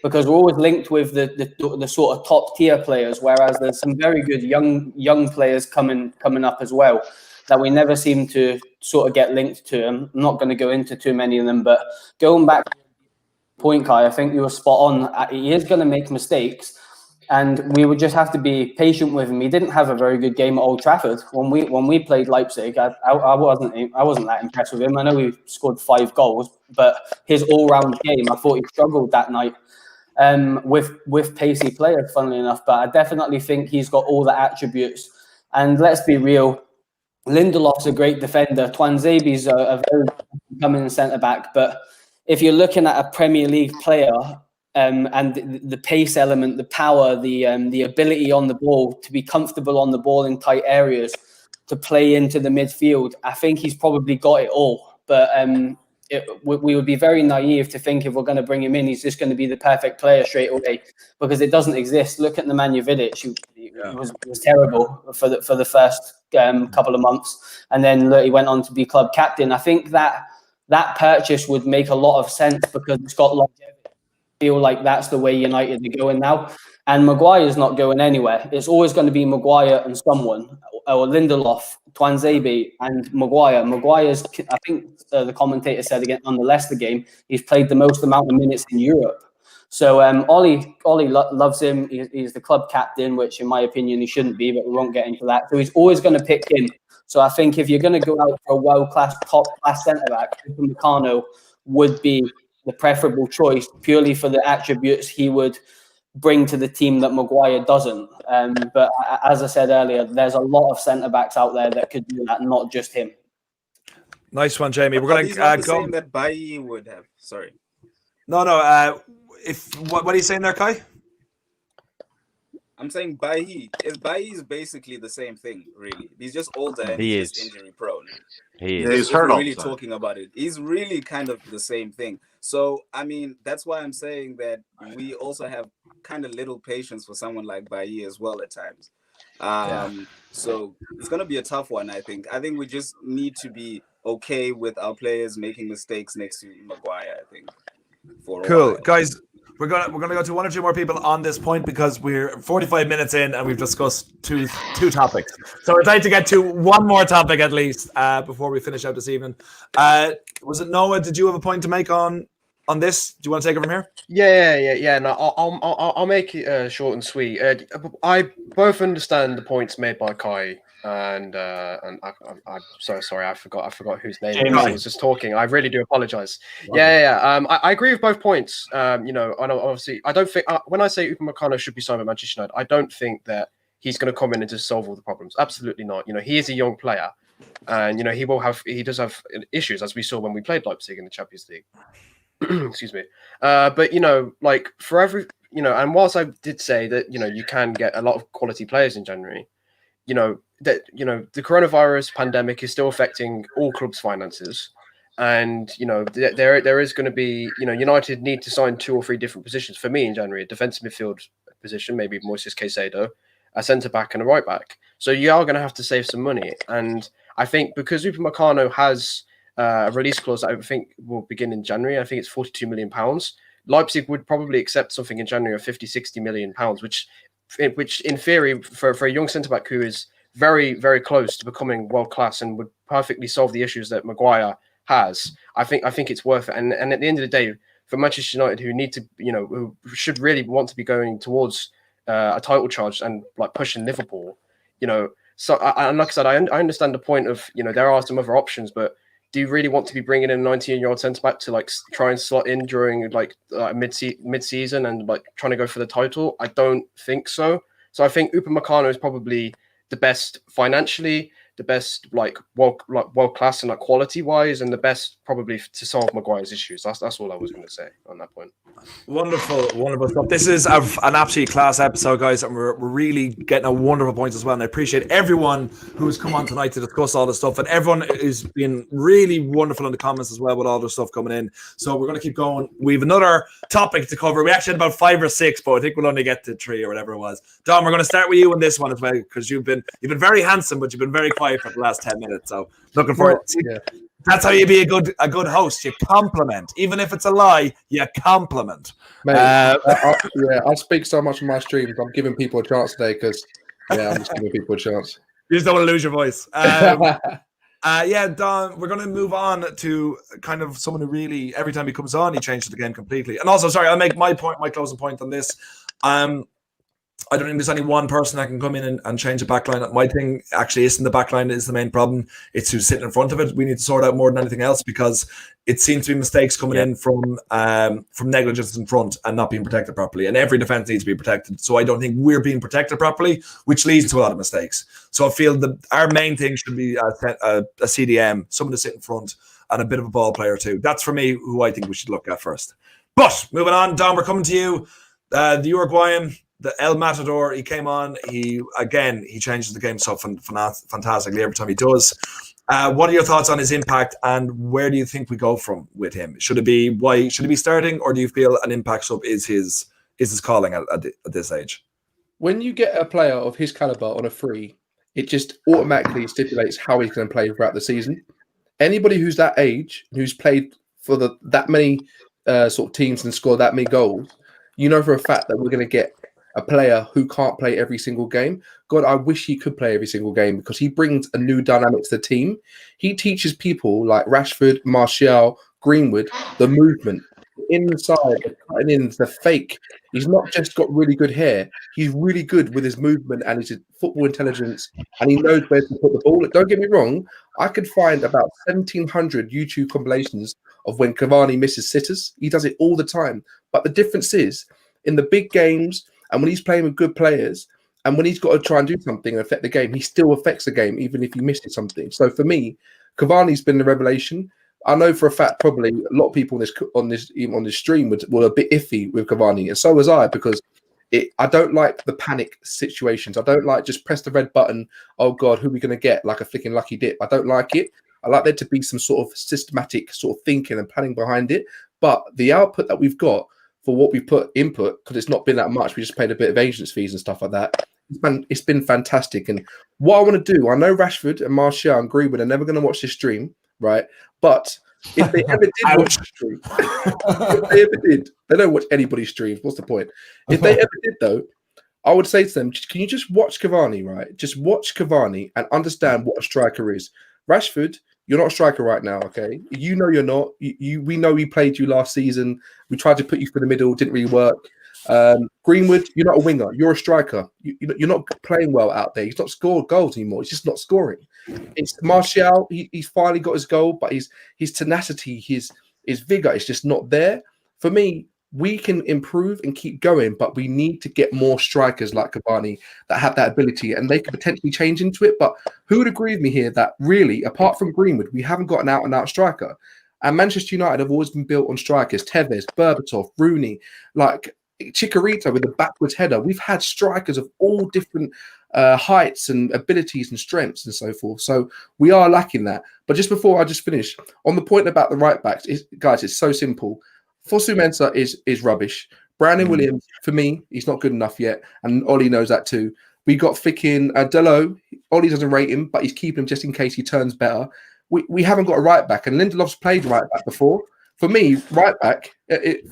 because we're always linked with the sort of top tier players, whereas there's some very good young players coming up as well that we never seem to sort of get linked to. I'm not going to go into too many of them, but going back to the point, Kai, I think you were spot on. He is going to make mistakes, and we would just have to be patient with him. He didn't have a very good game at Old Trafford when we played Leipzig. I wasn't that impressed with him. I know he scored 5 goals, but his all-round game, I thought he struggled that night. With pacey players, funnily enough, but I definitely think he's got all the attributes. And let's be real, Lindelof's a great defender. Tuanzebe's a very coming centre back. But if you're looking at a Premier League player, and the pace element, the power, the ability on the ball, to be comfortable on the ball in tight areas, to play into the midfield, I think he's probably got it all. But we would be very naive to think if we're going to bring him in, he's just going to be the perfect player straight away, because it doesn't exist. Look at Nemanja Vidic, he was terrible for the first couple of months, and then he went on to be club captain. I think that purchase would make a lot of sense because it's got longevity. feel like that's the way United are going now. And Maguire's not going anywhere. It's always going to be Maguire and someone, or Lindelof, Twanzebe, and Maguire. Maguire's, I think the commentator said again on the Leicester game, he's played the most amount of minutes in Europe. So Ollie loves him. He's the club captain, which in my opinion he shouldn't be, but we won't get into that. So he's always going to pick him. So I think if you're going to go out for a world-class, top-class centre-back, Upamecano would be the preferable choice purely for the attributes he would bring to the team that Maguire doesn't. But as I said earlier, there's a lot of centre-backs out there that could do that, not just him. Nice one, Jamie. We're going to go. go. That Bailly would have. Sorry. No. What are you saying there, Kai? I'm saying Bailly is basically the same thing, really. He's just older and he's just injury prone. He's hurt all really the time. Talking about it. He's really kind of the same thing. So, I mean, that's why I'm saying that we also have kind of little patience for someone like Bailly as well at times. So it's going to be a tough one, I think. I think we just need to be okay with our players making mistakes next to Maguire, I think. Cool. Guys, we're gonna go to one or two more people on this point because we're 45 minutes in and we've discussed two topics. So I'd like to get to one more topic at least before we finish out this evening. Was it Noah? Did you have a point to make on this? Do you want to take it from here? Yeah. No, I'll make it short and sweet. I both understand the points made by Kai, and I'm so sorry. I forgot whose name I was just talking. I really do apologize. I agree with both points. And obviously, I don't think when I say Upamecano should be signed by Manchester United, I don't think that he's going to come in and just solve all the problems. Absolutely not. He is a young player, and he does have issues, as we saw when we played Leipzig in the Champions League. Excuse me. But like for every and whilst I did say that you can get a lot of quality players in January, the coronavirus pandemic is still affecting all clubs' finances, and there is going to be United need to sign 2 or 3 different positions for me in January: a defensive midfield position, maybe Moises Caicedo, a centre back, and a right back. So you are going to have to save some money, and I think because Upamecano has a release clause that I think will begin in January. I think it's £42 million. Leipzig would probably accept something in January of £50-60 million, which in theory for a young centre back who is very, very close to becoming world class and would perfectly solve the issues that Maguire has. I think it's worth it. And at the end of the day, for Manchester United, who need to who should really want to be going towards a title charge and like pushing Liverpool, So and like I said, I understand the point of there are some other options, but do you really want to be bringing in a 19-year-old centre back to like try and slot in during like mid-season and like trying to go for the title? I don't think so. So I think Upamecano is probably the best financially, the best like world class and like quality wise, and the best probably to solve Maguire's issues. That's all I was going to say on that point. Wonderful stuff. This is an absolutely class episode, guys, and we're really getting a wonderful points as well. And I appreciate everyone who's come on tonight to discuss all this stuff, and everyone is being really wonderful in the comments as well with all the stuff coming in. So we're going to keep going. We have another topic to cover. We actually had about 5 or 6, but I think we'll only get to 3 or whatever it was. Dom, we're going to start with you on this one as well because you've been very handsome, but you've been very quiet for the last 10 minutes. So looking forward. That's how you be a good host. You compliment, even if it's a lie. You compliment. Mate, I speak so much on my streams. I'm giving people a chance today because I'm just giving people a chance. You just don't want to lose your voice. Don, we're going to move on to kind of someone who really, every time he comes on, he changes the game completely. And also, sorry, I'll make my closing point on this. I don't think there's only one person that can come in and change the backline. My thing actually isn't the backline is the main problem. It's who's sitting in front of it. We need to sort out more than anything else because it seems to be mistakes coming in from negligence in front and not being protected properly. And every defense needs to be protected. So I don't think we're being protected properly, which leads to a lot of mistakes. So I feel that our main thing should be a CDM, someone to sit in front and a bit of a ball player too. That's for me who I think we should look at first. But moving on, Dom, we're coming to you. The Uruguayan, the El Matador, he came on. He changes the game so fantastically every time he does. What are your thoughts on his impact, and where do you think we go from with him? Should he be starting, or do you feel an impact sub is his calling at this age? When you get a player of his caliber on a free, it just automatically stipulates how he's going to play throughout the season. Anybody who's that age, who's played for that many sort of teams and score that many goals, you know for a fact that we're going to get a player who can't play every single game. God, I wish he could play every single game because he brings a new dynamic to the team. He teaches people like Rashford, Martial, Greenwood the movement, the inside, the cutting in, the fake. He's not just got really good hair. He's really good with his movement and his football intelligence, and he knows where to put the ball. Don't get me wrong. I could find about 1,700 YouTube compilations of when Cavani misses sitters. He does it all the time. But the difference is in the big games and when he's playing with good players and when he's got to try and do something and affect the game, he still affects the game, even if he misses something. So for me, Cavani's been the revelation. I know for a fact probably a lot of people on this stream were a bit iffy with Cavani, and so was I, because I don't like the panic situations. I don't like just press the red button. Oh God, who are we going to get? Like a flicking lucky dip. I don't like it. I like there to be some sort of systematic sort of thinking and planning behind it. But the output that we've got for what we put input, because it's not been that much. We just paid a bit of agents fees and stuff like that. It's been fantastic. And what I want to do, I know Rashford and Martial and Greenwood are never going to watch this stream, right? But if they ever did watch the stream, if they ever did, they don't watch anybody's streams. What's the point? If they ever did, though, I would say to them, can you just watch Cavani, right? Just watch Cavani and understand what a striker is. Rashford, you're not a striker right now, okay? You know you're not. We know we played you last season. We tried to put you through the middle, didn't really work. Greenwood, you're not a winger. You're a striker. You're not playing well out there. He's not scored goals anymore. He's just not scoring. It's Martial. He's finally got his goal, but his tenacity, his vigor is just not there. For me, we can improve and keep going, but we need to get more strikers like Cavani that have that ability, and they could potentially change into it. But who would agree with me here that really, apart from Greenwood, we haven't got an out-and-out striker? And Manchester United have always been built on strikers: Tevez, Berbatov, Rooney, like Chicharito with the backwards header. We've had strikers of all different heights and abilities and strengths and so forth. So we are lacking that. But just before I just finish, on the point about the right backs, guys, it's so simple. Fosu Mensah is rubbish. Brandon Williams, for me, he's not good enough yet. And Ollie knows that too. We got freaking Delo. Ollie doesn't rate him, but he's keeping him just in case he turns better. We haven't got a right back. And Lindelof's played right back before. For me, right back,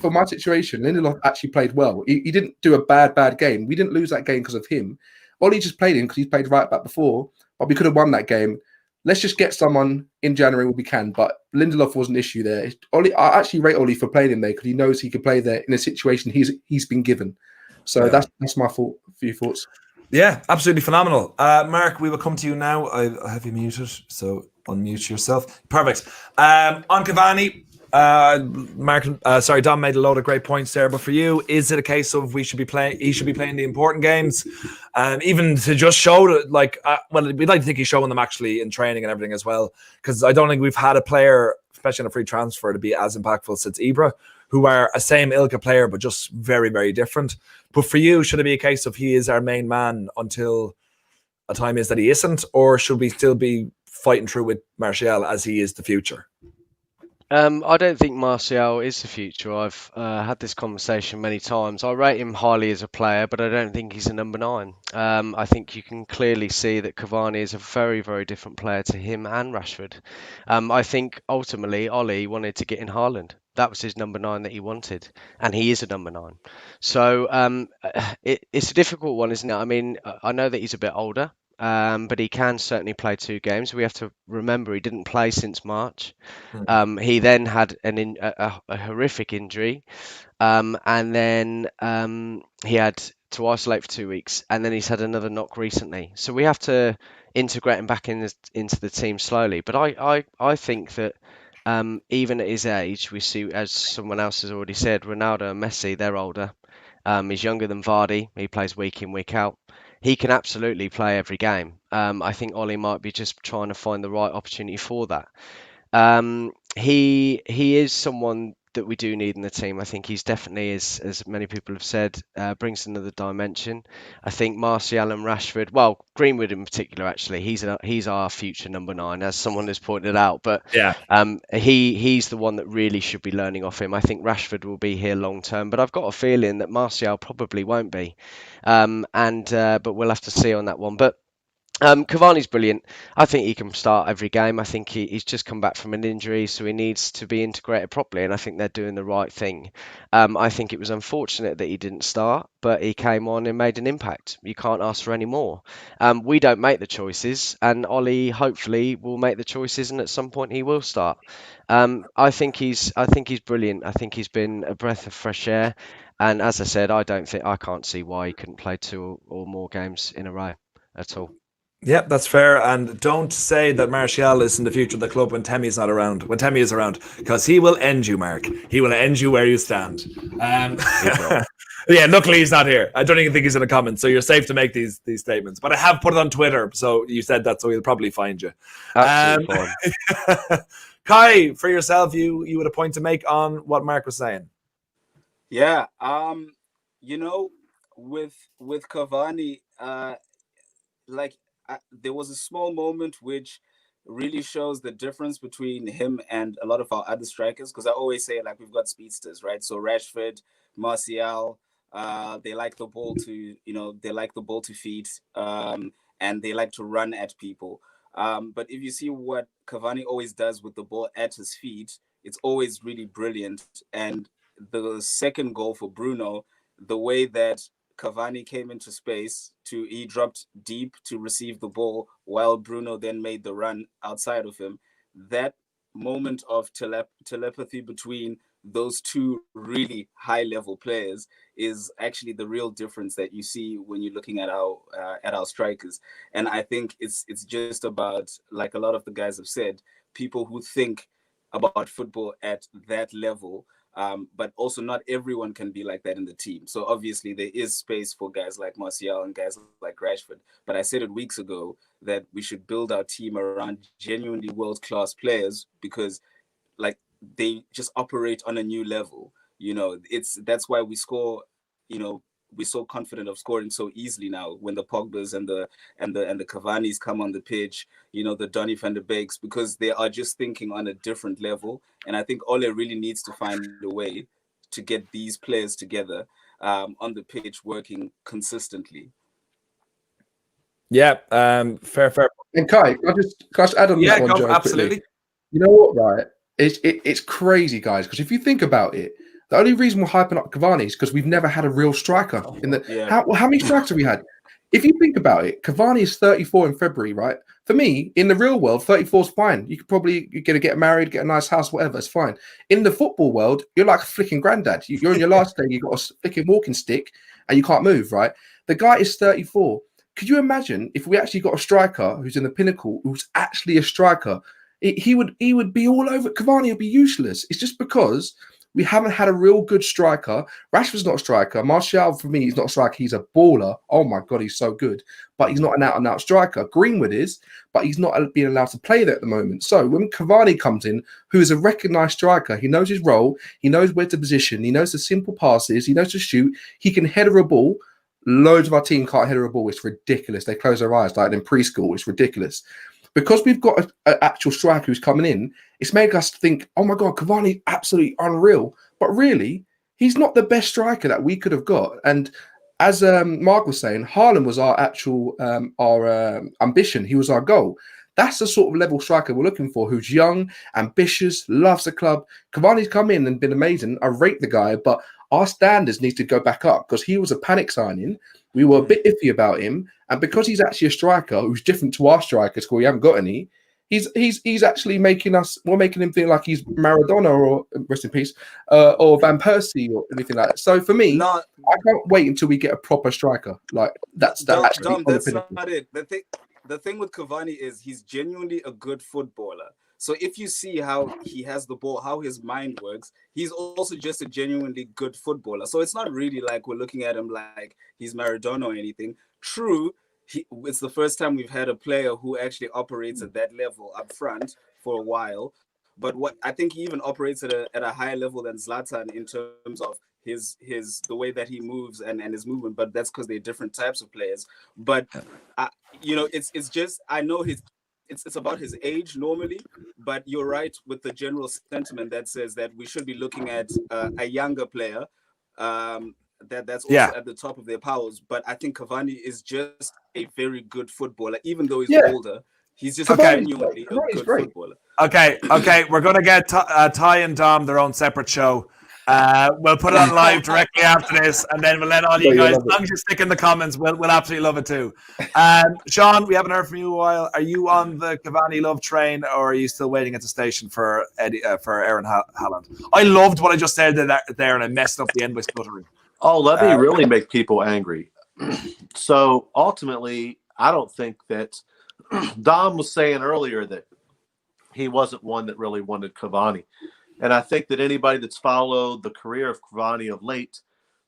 for my situation, Lindelof actually played well. He didn't do a bad game. We didn't lose that game because of him. Ollie just played him because he's played right back before, but we could have won that game. Let's just get someone in January when we can. But Lindelof was an issue there. Ollie, I actually rate Ollie for playing him there because he knows he can play there in a situation he's been given. So that's my few thoughts. Yeah, absolutely phenomenal. Mark, we will come to you now. I have you muted, so unmute yourself. Perfect. On Cavani, Dom made a load of great points there. But for you, is it a case of he should be playing the important games, even to just show that, like, we'd like to think he's showing them actually in training and everything as well, because I don't think we've had a player, especially in a free transfer, to be as impactful since Ibra, who are a same ilk player but just very, very different. But for you, should it be a case of he is our main man until a time is that he isn't, or should we still be fighting through with Martial as he is the future? I don't think Martial is the future. I've had this conversation many times. I rate him highly as a player, but I don't think he's a number 9. I think you can clearly see that Cavani is a very, very different player to him and Rashford. I think ultimately Ollie wanted to get in Haaland. That was his number 9 that he wanted, and he is a number 9. So it's a difficult one, isn't it? I mean, I know that he's a bit older. But he can certainly play 2 games. We have to remember he didn't play since March. He then had a horrific injury, and then he had to isolate for 2 weeks, and then he's had another knock recently. So we have to integrate him back into the team slowly. But I think that even at his age, we see, as someone else has already said, Ronaldo and Messi, they're older. He's younger than Vardy. He plays week in, week out. He can absolutely play every game. I think Ollie might be just trying to find the right opportunity for that. He is someone that we do need in the team. I think he's definitely, as many people have said, brings another dimension. I think Martial and Rashford, well, Greenwood in particular, actually, he's our future number 9, as someone has pointed out. But yeah, he's the one that really should be learning off him. I think Rashford will be here long term, but I've got a feeling that Martial probably won't be. But we'll have to see on that one. But Cavani's brilliant. I think he can start every game. I think he's just come back from an injury, so he needs to be integrated properly, and I think they're doing the right thing. I think it was unfortunate that he didn't start, but he came on and made an impact. You can't ask for any more. We don't make the choices, and Ollie hopefully will make the choices, and at some point he will start. I think he's brilliant. I think he's been a breath of fresh air, and as I said, I can't see why he couldn't play 2 or more games in a row at all. Yep, that's fair. And don't say that Martial is in the future of the club when Temmie's not around. When Temmie is around, because he will end you, Mark. He will end you where you stand. Yeah, luckily he's not here. I don't even think he's in the comments, so you're safe to make these statements. But I have put it on Twitter, so you said that, so he'll probably find you. Absolutely fine. Kai, for yourself, you had a point to make on what Mark was saying. Yeah, you know, with Cavani, there was a small moment which really shows the difference between him and a lot of our other strikers. Because I always say, like, we've got speedsters, right? So Rashford, Martial, they like the ball to feet, and they like to run at people. But if you see what Cavani always does with the ball at his feet, it's always really brilliant. And the second goal for Bruno, the way that Cavani came into space, he dropped deep to receive the ball while Bruno then made the run outside of him. That moment of telepathy between those two really high level players is actually the real difference that you see when you're looking at our strikers. And I think it's just about, like a lot of the guys have said, people who think about football at that level. But also not everyone can be like that in the team. So obviously there is space for guys like Martial and guys like Rashford. But I said it weeks ago that we should build our team around genuinely world-class players, because like they just operate on a new level. You know, that's why we score, you know, we're so confident of scoring so easily now when the Pogbas and the Cavani's come on the pitch, you know, the Donny van de Beeks, because they are just thinking on a different level. And I think Ole really needs to find a way to get these players together on the pitch working consistently. Yeah, fair. And Kai, can I just add on that one, Joe? Absolutely. Quickly? You know what, right? It's crazy, guys, because if you think about it, the only reason we're hyping up Cavani is because we've never had a real striker. How many strikers have we had? If you think about it, Cavani is 34 in February, right? For me, in the real world, 34 is fine. You could probably get married, get a nice house, whatever. It's fine. In the football world, you're like a flicking granddad. You're on your last day, you've got a flicking walking stick, and you can't move, right? The guy is 34. Could you imagine if we actually got a striker who's in the pinnacle, who's actually a striker? He would be all over. Cavani would be useless. It's just because we haven't had a real good striker. Rashford's not a striker. Martial, for me, he's not a striker. He's a baller. Oh my God, he's so good. But he's not an out-and-out striker. Greenwood is, but he's not being allowed to play there at the moment. So when Cavani comes in, who is a recognised striker, he knows his role, he knows where to position, he knows the simple passes, he knows to shoot, he can header a ball. Loads of our team can't header a ball. It's ridiculous. They close their eyes like in preschool. It's ridiculous. Because we've got an actual striker who's coming in, it's made us think, oh my God, Cavani, absolutely unreal. But really, he's not the best striker that we could have got. And as Mark was saying, Haaland was our actual ambition. He was our goal. That's the sort of level striker we're looking for, who's young, ambitious, loves the club. Cavani's come in and been amazing. I rate the guy, but our standards need to go back up because he was a panic signing. We were a bit iffy about him. And because he's actually a striker who's different to our strikers, because we haven't got any, he's actually making him feel like he's Maradona or rest in peace, or Van Persie or anything like that. So for me, I can't wait until we get a proper striker. Like that's not it. The thing with Cavani is he's genuinely a good footballer. So if you see how he has the ball, how his mind works, he's also just a genuinely good footballer. So it's not really like we're looking at him like he's Maradona or anything. True, it's the first time we've had a player who actually operates at that level up front for a while. But what I think he even operates at a higher level than Zlatan in terms of the way that he moves and his movement. But that's because they're different types of players. But it's just, I know it's about his age normally, but you're right with the general sentiment that says that we should be looking at a younger player that's also at the top of their powers. But I think Cavani is just a very good footballer, even though he's older. He's just genuinely a good footballer. Okay. We're going to get Ty and Dom their own separate show. We'll put it on live directly after this, and then we'll let all you guys, as long as you stick in the comments, we'll absolutely love it too. Sean, we haven't heard from you in a while. Are you on the Cavani love train, or are you still waiting at the station for Aaron Haaland? I loved what I just said there, and I messed up the end by stuttering. Oh, let me really make people angry. So ultimately, I don't think that Dom was saying earlier that he wasn't one that really wanted Cavani. And I think that anybody that's followed the career of Cavani of late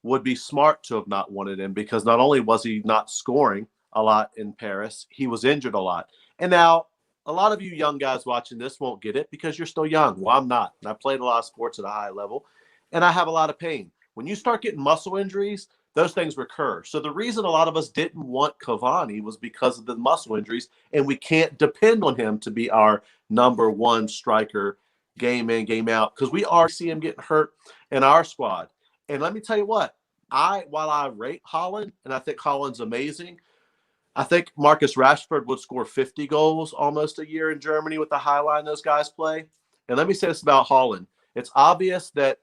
would be smart to have not wanted him, because not only was he not scoring a lot in Paris, he was injured a lot. And now a lot of you young guys watching this won't get it because you're still young. Well, I'm not. And I played a lot of sports at a high level, and I have a lot of pain. When you start getting muscle injuries, those things recur. So the reason a lot of us didn't want Cavani was because of the muscle injuries, and we can't depend on him to be our number one striker game in, game out, because we already see him getting hurt in our squad. And let me tell you what, while I rate Haaland, and I think Haaland's amazing, I think Marcus Rashford would score 50 goals almost a year in Germany with the high line those guys play. And let me say this about Haaland. It's obvious that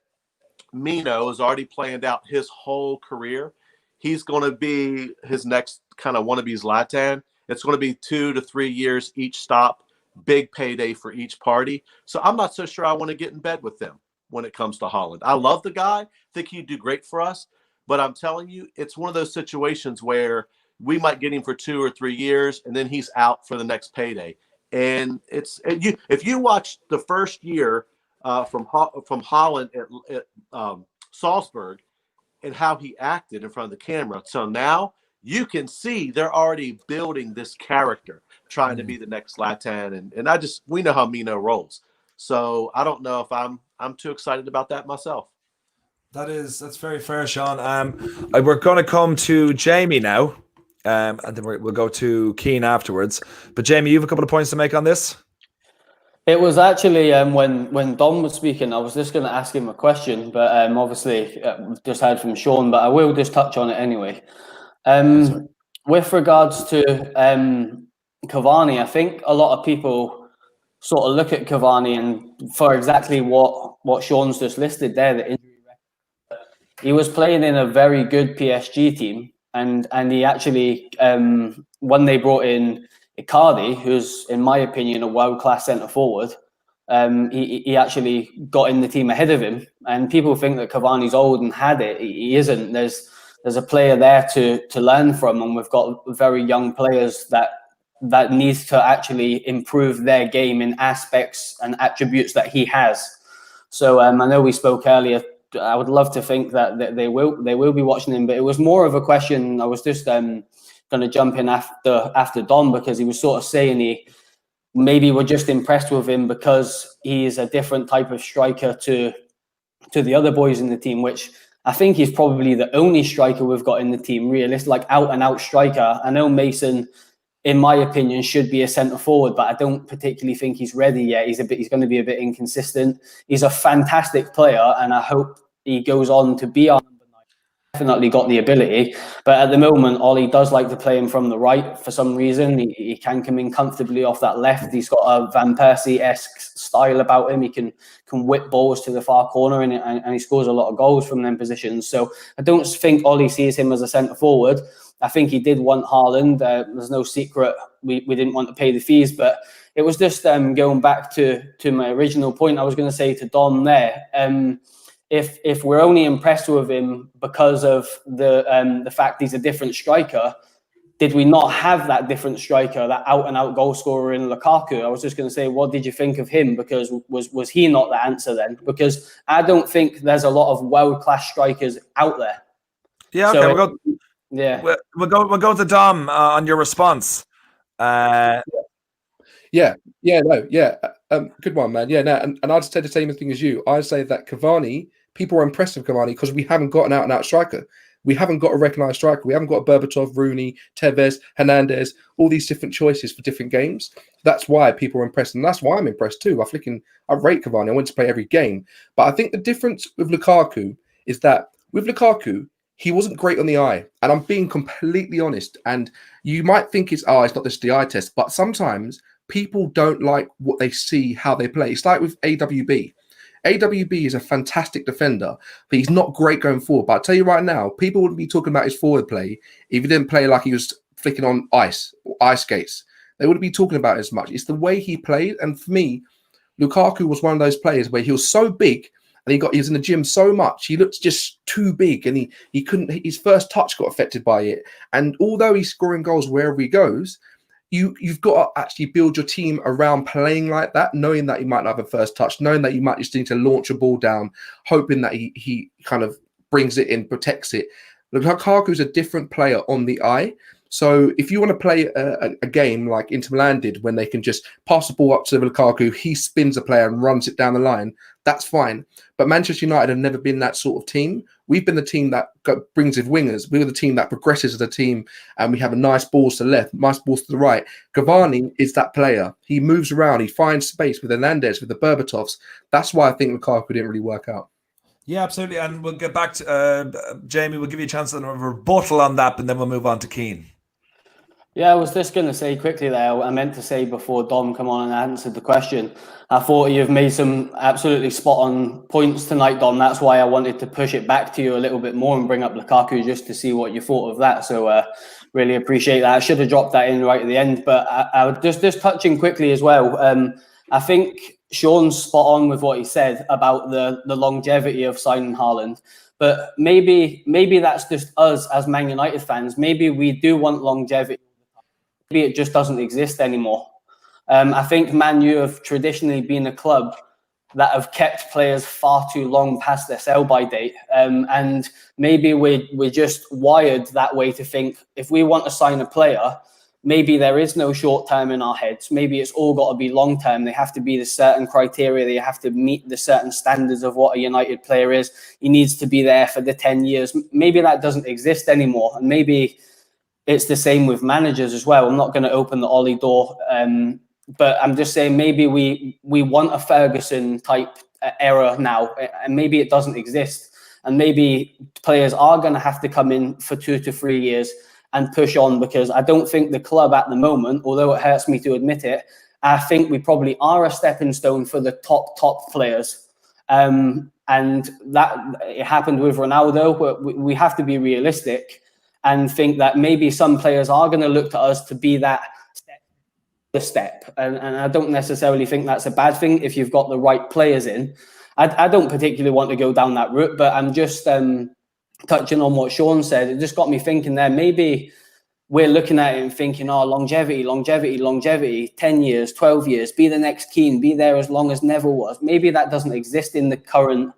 Mino has already planned out his whole career. He's going to be his next kind of wannabe Zlatan. It's going to be 2 to 3 years each stop, big payday for each party. So I'm not so sure I want to get in bed with them when it comes to Haaland. I love the guy, think he'd do great for us, but I'm telling you, it's one of those situations where we might get him for 2 or 3 years, and then he's out for the next payday. And if you watch the first year from Haaland at Salzburg and how he acted in front of the camera, so now you can see they're already building this character, trying to be the next Zlatan, and we know how Mino rolls. So I don't know if I'm too excited about that myself. That's very fair, Sean. We're going to come to Jamie now, and then we'll go to Keane afterwards. But Jamie, you have a couple of points to make on this. It was actually when Dom was speaking, I was just going to ask him a question, but obviously we've just heard from Sean, but I will just touch on it anyway. With regards to Cavani, I think a lot of people sort of look at Cavani and for exactly what Sean's just listed there, the injury record. He was playing in a very good PSG team, and he actually when they brought in Icardi, who's in my opinion a world-class centre forward, he actually got in the team ahead of him. And people think that Cavani's old and had it. He isn't. There's a player there to learn from, and we've got very young players that needs to actually improve their game in aspects and attributes that he has. So I know we spoke earlier. I would love to think that they will be watching him, but it was more of a question. I was just going to jump in after Don, because he was sort of saying maybe we're just impressed with him because he is a different type of striker to the other boys in the team, which I think he's probably the only striker we've got in the team, realistic, like out and out striker. I know Mason, in my opinion, should be a centre forward, but I don't particularly think he's ready yet. He's going to be a bit inconsistent. He's a fantastic player, and I hope he goes on to be our number 9. Definitely got the ability, but at the moment, Ollie does like to play him from the right for some reason. He can come in comfortably off that left. He's got a Van Persie-esque style about him. He can whip balls to the far corner, and he scores a lot of goals from them positions. So I don't think Ollie sees him as a centre forward. I think he did want Haaland. There's no secret we didn't want to pay the fees, but it was just going back to my original point. I was going to say to Don there. If we're only impressed with him because of the fact he's a different striker, did we not have that different striker, that out-and-out goal scorer in Lukaku? I was just going to say, what did you think of him? Because was he not the answer then? Because I don't think there's a lot of world-class strikers out there. Yeah, okay, so we'll go to Dom on your response. Good one, man. Yeah, no, and I'd say the same thing as you. I'd say that Cavani, people are impressed with Cavani because we haven't got an out-and-out striker. We haven't got a recognised striker. We haven't got Berbatov, Rooney, Tevez, Hernandez, all these different choices for different games. That's why people are impressed, and that's why I'm impressed too. I rate Cavani. I want to play every game. But I think the difference with Lukaku is that with Lukaku, he wasn't great on the eye. And I'm being completely honest. And you might think it's not just the eye test, but sometimes people don't like what they see, how they play. It's like with AWB. AWB is a fantastic defender, but he's not great going forward. But I'll tell you right now, people wouldn't be talking about his forward play if he didn't play like he was flicking on ice skates. They wouldn't be talking about it as much. It's the way he played. And for me, Lukaku was one of those players where he was so big and he was in the gym so much. He looked just too big and he couldn't, his first touch got affected by it. And although he's scoring goals wherever he goes, you've got to actually build your team around playing like that, knowing that he might not have a first touch, knowing that you might just need to launch a ball down, hoping that he kind of brings it in, protects it. Lukaku's a different player on the eye. So if you want to play a game like Inter Milan did, when they can just pass the ball up to Lukaku, he spins a player and runs it down the line, that's fine. But Manchester United have never been that sort of team. We've been the team that brings in wingers. We're the team that progresses as a team, and we have a nice balls to the left, nice balls to the right. Cavani is that player. He moves around. He finds space with Hernandez, with the Berbatovs. That's why I think Lukaku didn't really work out. Yeah, absolutely. And we'll get back to Jamie. We'll give you a chance to rebuttal on that, and then we'll move on to Keane. Yeah, I was just going to say quickly there, I meant to say before Dom come on and answered the question, I thought you've made some absolutely spot on points tonight, Dom. That's why I wanted to push it back to you a little bit more and bring up Lukaku just to see what you thought of that. So really appreciate that. I should have dropped that in right at the end, but I would just touching quickly as well. I think Sean's spot on with what he said about the longevity of signing Haaland. But maybe that's just us as Man United fans. Maybe we do want longevity. Maybe it just doesn't exist anymore. I think Man U have traditionally been a club that have kept players far too long past their sell-by date. And maybe we're just wired that way to think if we want to sign a player, maybe there is no short term in our heads. Maybe it's all got to be long term. They have to be the certain criteria. They have to meet the certain standards of what a United player is. He needs to be there for the 10 years. Maybe that doesn't exist anymore. And maybe it's the same with managers as well. I'm not going to open the Ollie door, but I'm just saying maybe we want a Ferguson type era now, and maybe it doesn't exist. And maybe players are going to have to come in for 2 to 3 years and push on, because I don't think the club at the moment, although it hurts me to admit it, I think we probably are a stepping stone for the top players. And that it happened with Ronaldo, but we have to be realistic and think that maybe some players are going to look to us to be that step. And I don't necessarily think that's a bad thing if you've got the right players in. I don't particularly want to go down that route, but I'm just touching on what Sean said. It just got me thinking there, maybe we're looking at it and thinking, oh, longevity, 10 years, 12 years, be the next Keane, be there as long as Neville was. Maybe that doesn't exist in the current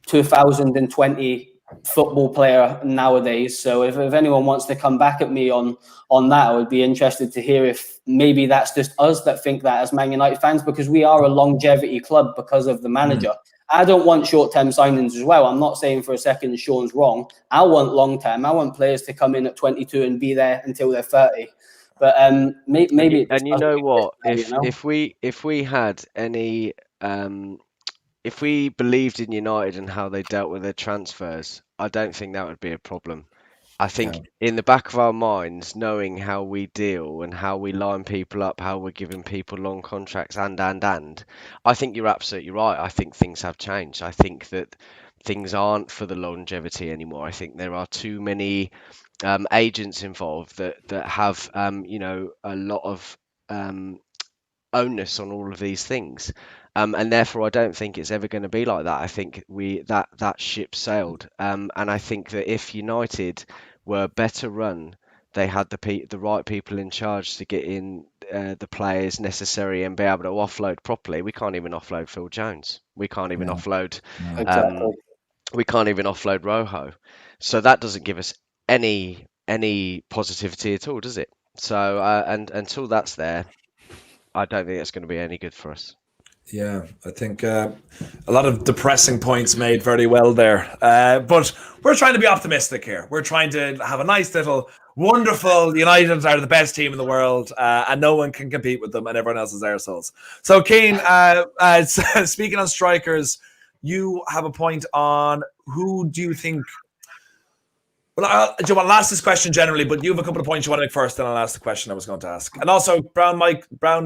2020 football player nowadays. So if anyone wants to come back at me on that, I would be interested to hear if maybe that's just us that think that as Man United fans, because we are a longevity club because of the manager. I don't want short-term signings as well. I'm not saying for a second Sean's wrong. I want long-term. I want players to come in at 22 and be there until they're 30. But maybe. And you know what? If we had any, if we believed in United and how they dealt with their transfers, I don't think that would be a problem. I think in the back of our minds, knowing how we deal and how we line people up, how we're giving people long contracts and, I think you're absolutely right. I think things have changed. I think that things aren't for the longevity anymore. I think there are too many agents involved that have, a lot of onus on all of these things. And therefore, I don't think it's ever going to be like that. I think that ship sailed. And I think that if United were better run, they had the right people in charge to get in the players necessary and be able to offload properly. We can't even offload Phil Jones. We can't even offload. We can't even offload Rojo. So that doesn't give us any positivity at all, does it? So and until that's there, I don't think it's going to be any good for us. Yeah, I think a lot of depressing points made very well there. But we're trying to be optimistic here. We're trying to have a nice little, wonderful, United are the best team in the world, and no one can compete with them, and everyone else is assholes. So, Keane, speaking on strikers, you have a point on who do you think Well, I'll ask this question generally, but you have a couple of points you want to make first, then I'll ask the question I was going to ask. And also, Brown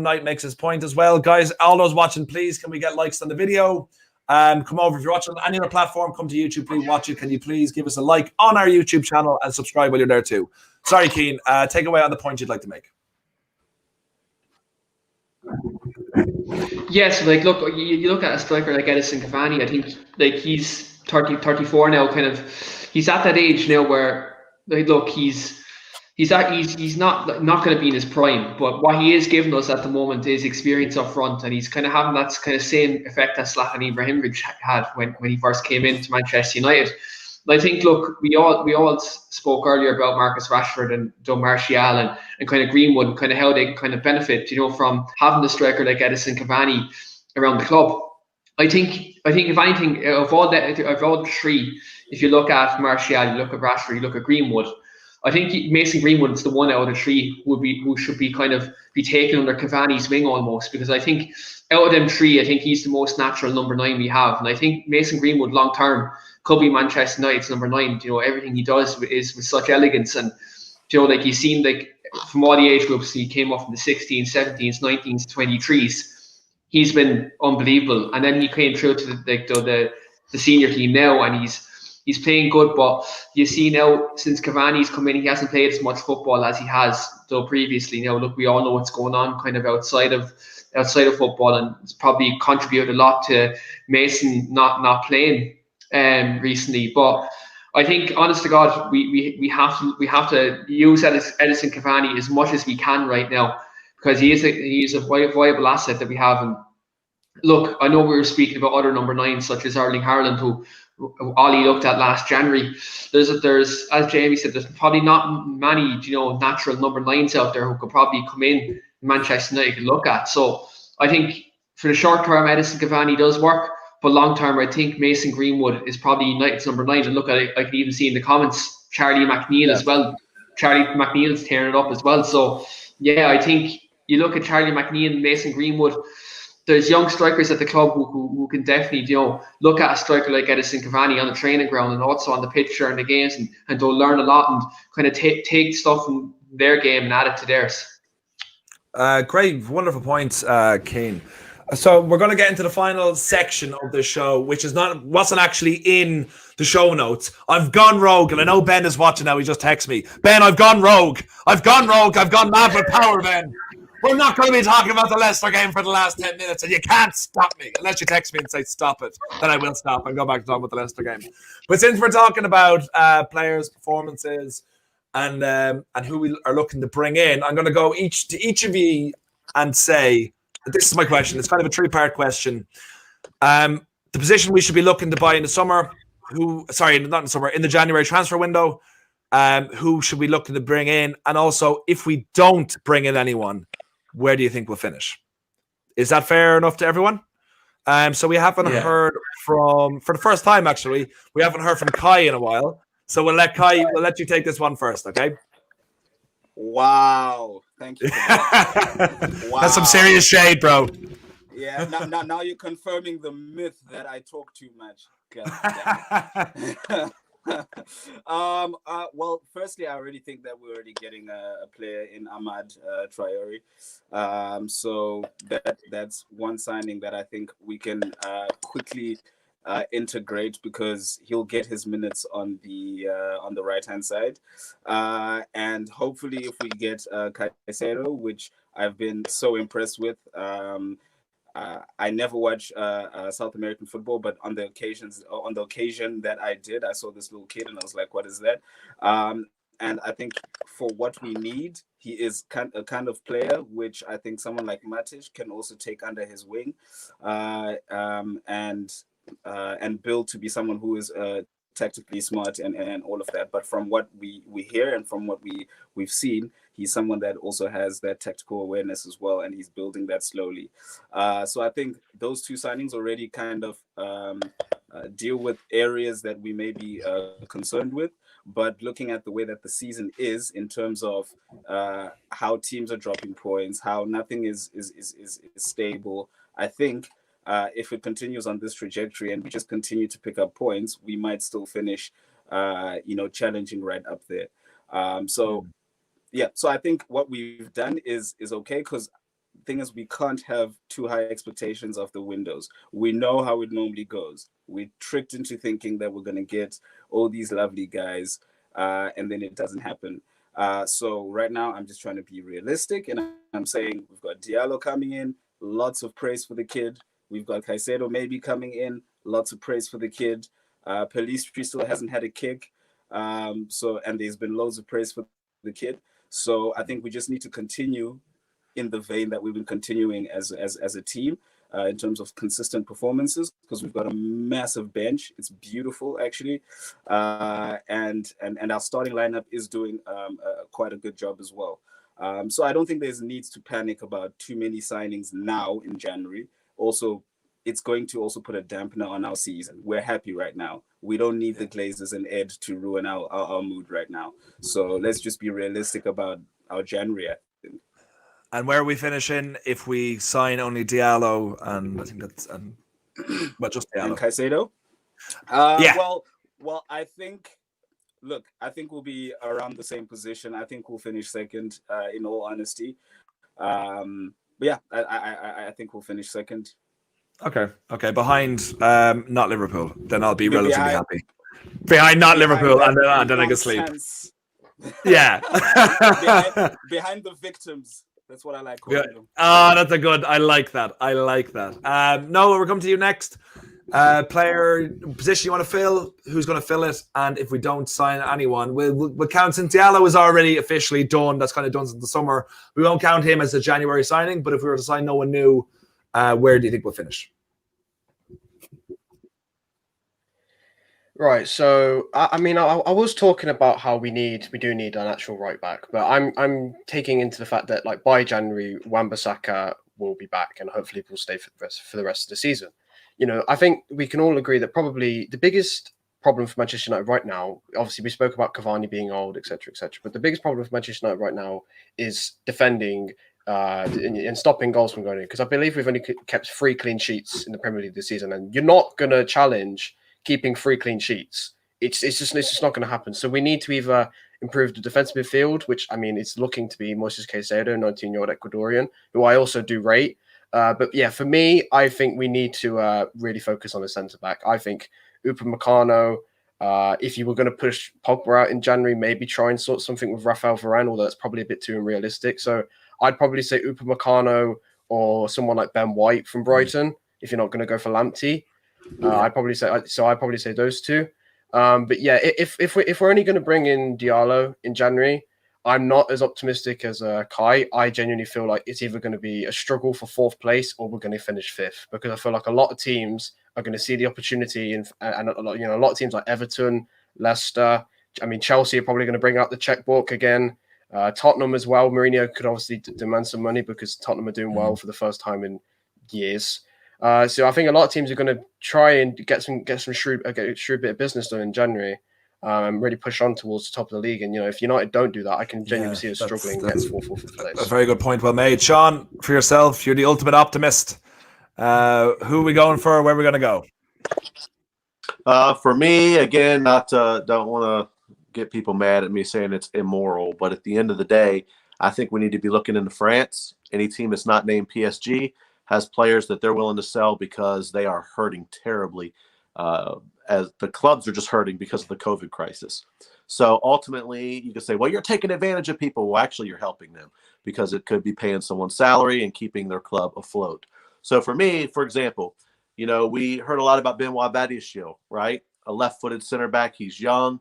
Knight makes his point as well. Guys, all those watching, please, can we get likes on the video? Come over. If you're watching on any other platform, come to YouTube, please watch it. Can you please give us a like on our YouTube channel and subscribe while you're there too? Sorry, Keane. Take away on the point you'd like to make. Yes, like look, you look at a striker like Edison Cavani. I think like he's 34 now. Kind of, he's at that age now where like look, he's not going to be in his prime. But what he is giving us at the moment is experience up front, and he's kind of having that kind of same effect that Zlatan Ibrahimovic had when he first came into Manchester United. And I think, look, we all spoke earlier about Marcus Rashford and Don Martial and kind of Greenwood, and kind of how they kind of benefit, from having a striker like Edison Cavani around the club. I think if anything, of all the three, if you look at Martial, you look at Rashford, you look at Greenwood, I think Mason Greenwood is the one out of the three who should be kind of be taken under Cavani's wing almost, because I think out of them three, I think he's the most natural number 9 we have, and I think Mason Greenwood long term could be Manchester United's number 9. Everything he does is with such elegance, and like you've seen, like from all the age groups, he came up from the 16s, 17s, 19s, 23s. He's been unbelievable, and then he came through to the senior team now, and he's playing good. But you see now, since Cavani's come in, he hasn't played as much football as he has though previously. Now, look, we all know what's going on kind of outside of football, and it's probably contributed a lot to Mason not playing recently. But I think, honest to God, we have to use Edison Cavani as much as we can right now, because he is a viable asset that we have. And look, I know we were speaking about other number 9s such as Erling Haaland, who Ollie looked at last January. There's as Jamie said, there's probably not many natural number 9s out there who could probably come in Manchester United to look at. So I think for the short term, Edison Cavani does work, but long term, I think Mason Greenwood is probably United's number 9. And look at it, I can even see in the comments Charlie McNeil as well. Charlie McNeil's tearing it up as well. So yeah, I think you look at Charlie McNeil and Mason Greenwood. There's young strikers at the club who can definitely look at a striker like Edison Cavani on the training ground and also on the pitch during the games, and they'll learn a lot and kind of take stuff from their game and add it to theirs. Great, wonderful points, Kane. So we're going to get into the final section of the show, which wasn't actually in the show notes. I've gone rogue, and I know Ben is watching now. He just texted me, Ben, I've gone rogue. I've gone mad with power, Ben. We're not going to be talking about the Leicester game for the last 10 minutes, and you can't stop me unless you text me and say stop it. Then I will stop and go back to talking about the Leicester game. But since we're talking about players' performances and who we are looking to bring in, I'm going to go to each of you and say, this is my question. It's kind of a 3-part question. The position we should be looking to buy in the summer, in the January transfer window, who should we looking to bring in? And also, if we don't bring in anyone, where do you think we'll finish? Is that fair enough to everyone? So we haven't heard for the first time, actually, we haven't heard from Kai in a while. So we'll let you take this one first, okay? Wow. Thank you. Wow. That's some serious shade, bro. Yeah, now you're confirming the myth that I talk too much. Well, firstly, I already think that we're already getting a player in Ahmad Traore. So that's one signing that I think we can quickly integrate, because he'll get his minutes on the right hand side, and hopefully if we get Caicedo, which I've been so impressed with. I never watch South American football, but on the occasion that I did, I saw this little kid and I was like, what is that? And I think for what we need, he is a kind of player which I think someone like Matic can also take under his wing, and build to be someone who is tactically smart and all of that. But from what we hear and from what we've seen, he's someone that also has that tactical awareness as well, and he's building that slowly. So I think those two signings already kind of deal with areas that we may be concerned with. But looking at the way that the season is in terms of how teams are dropping points, how nothing is stable, I think if it continues on this trajectory and we just continue to pick up points, we might still finish challenging right up there. So I think what we've done is okay, because thing is, we can't have too high expectations of the windows. We know how it normally goes. We're tricked into thinking that we're going to get all these lovely guys, and then it doesn't happen. So right now, I'm just trying to be realistic, and I'm saying we've got Diallo coming in, lots of praise for the kid. We've got Caicedo maybe coming in, lots of praise for the kid. Pelistri still hasn't had a kick, and there's been loads of praise for the kid. So I think we just need to continue in the vein that we've been continuing as a team, in terms of consistent performances, because we've got a massive bench. It's beautiful, actually, and our starting lineup is doing quite a good job as well. So I don't think there's needs to panic about too many signings now in January. Also, it's going to also put a dampener on our season. We're happy right now. We don't need the Glazers and Ed to ruin our mood right now. So let's just be realistic about our January. And where are we finishing if we sign only Diallo and I think that's just Diallo and Caicedo? Yeah. Well, I think we'll be around the same position. I think we'll finish second, in all honesty. But yeah, I think we'll finish second. Okay. Behind not Liverpool, then I'll be relatively happy. Behind Liverpool, and then I can sleep. Yeah. behind the victims. That's what I like calling them. That's a good. I like that. Noah, we're coming to you next. Player position you want to fill? Who's going to fill it? And if we don't sign anyone, we'll count, since Diallo is already officially done. That's kind of done since the summer. We won't count him as a January signing. But if we were to sign no one new, where do you think we'll finish? Right, so I was talking about how we do need an actual right back, but I'm taking into the fact that, like, by January, Wan-Bissaka will be back and hopefully will stay for the rest of the season. I think we can all agree that probably the biggest problem for Manchester United right now, obviously we spoke about Cavani being old, etc., but the biggest problem for Manchester United right now is defending and stopping goals from going in, because I believe we've only kept 3 clean sheets in the Premier League this season, and you're not going to challenge keeping 3 clean sheets. It's just not going to happen. So we need to either improve the defensive midfield, which, I mean, it's looking to be Moises Caicedo, 19-year-old Ecuadorian, who I also do rate. But yeah, for me, I think we need to really focus on the centre back. I think Upamecano, if you were going to push Pogba out in January, maybe try and sort something with Rafael Varane, although that's probably a bit too unrealistic. So I'd probably say Upamecano or someone like Ben White from Brighton, if you're not going to go for Lamptey. I'd probably say those two. But yeah, if we're only going to bring in Diallo in January, I'm not as optimistic as Kai. I genuinely feel like it's either going to be a struggle for 4th place or we're going to finish 5th, because I feel like a lot of teams are going to see the opportunity, and a lot of teams like Everton, Leicester. I mean, Chelsea are probably going to bring out the checkbook again. Tottenham as well. Mourinho could obviously demand some money because Tottenham are doing well for the first time in years. So I think a lot of teams are going to try and get a shrewd bit of business done in January, and really push on towards the top of the league. And if United don't do that, I can genuinely see us struggling against 4th place. A very good point, well made, Sean. For yourself, you're the ultimate optimist. Who are we going for? Where are we going to go? For me, again, don't want to get people mad at me saying it's immoral, but at the end of the day, I think we need to be looking into France. Any team that's not named PSG has players that they're willing to sell because they are hurting terribly, as the clubs are just hurting because of the COVID crisis. So ultimately, you can say, well, you're taking advantage of people. Well, actually, you're helping them because it could be paying someone's salary and keeping their club afloat. So for me, for example, we heard a lot about Benoit Badiashile, right? A left-footed center back. He's young.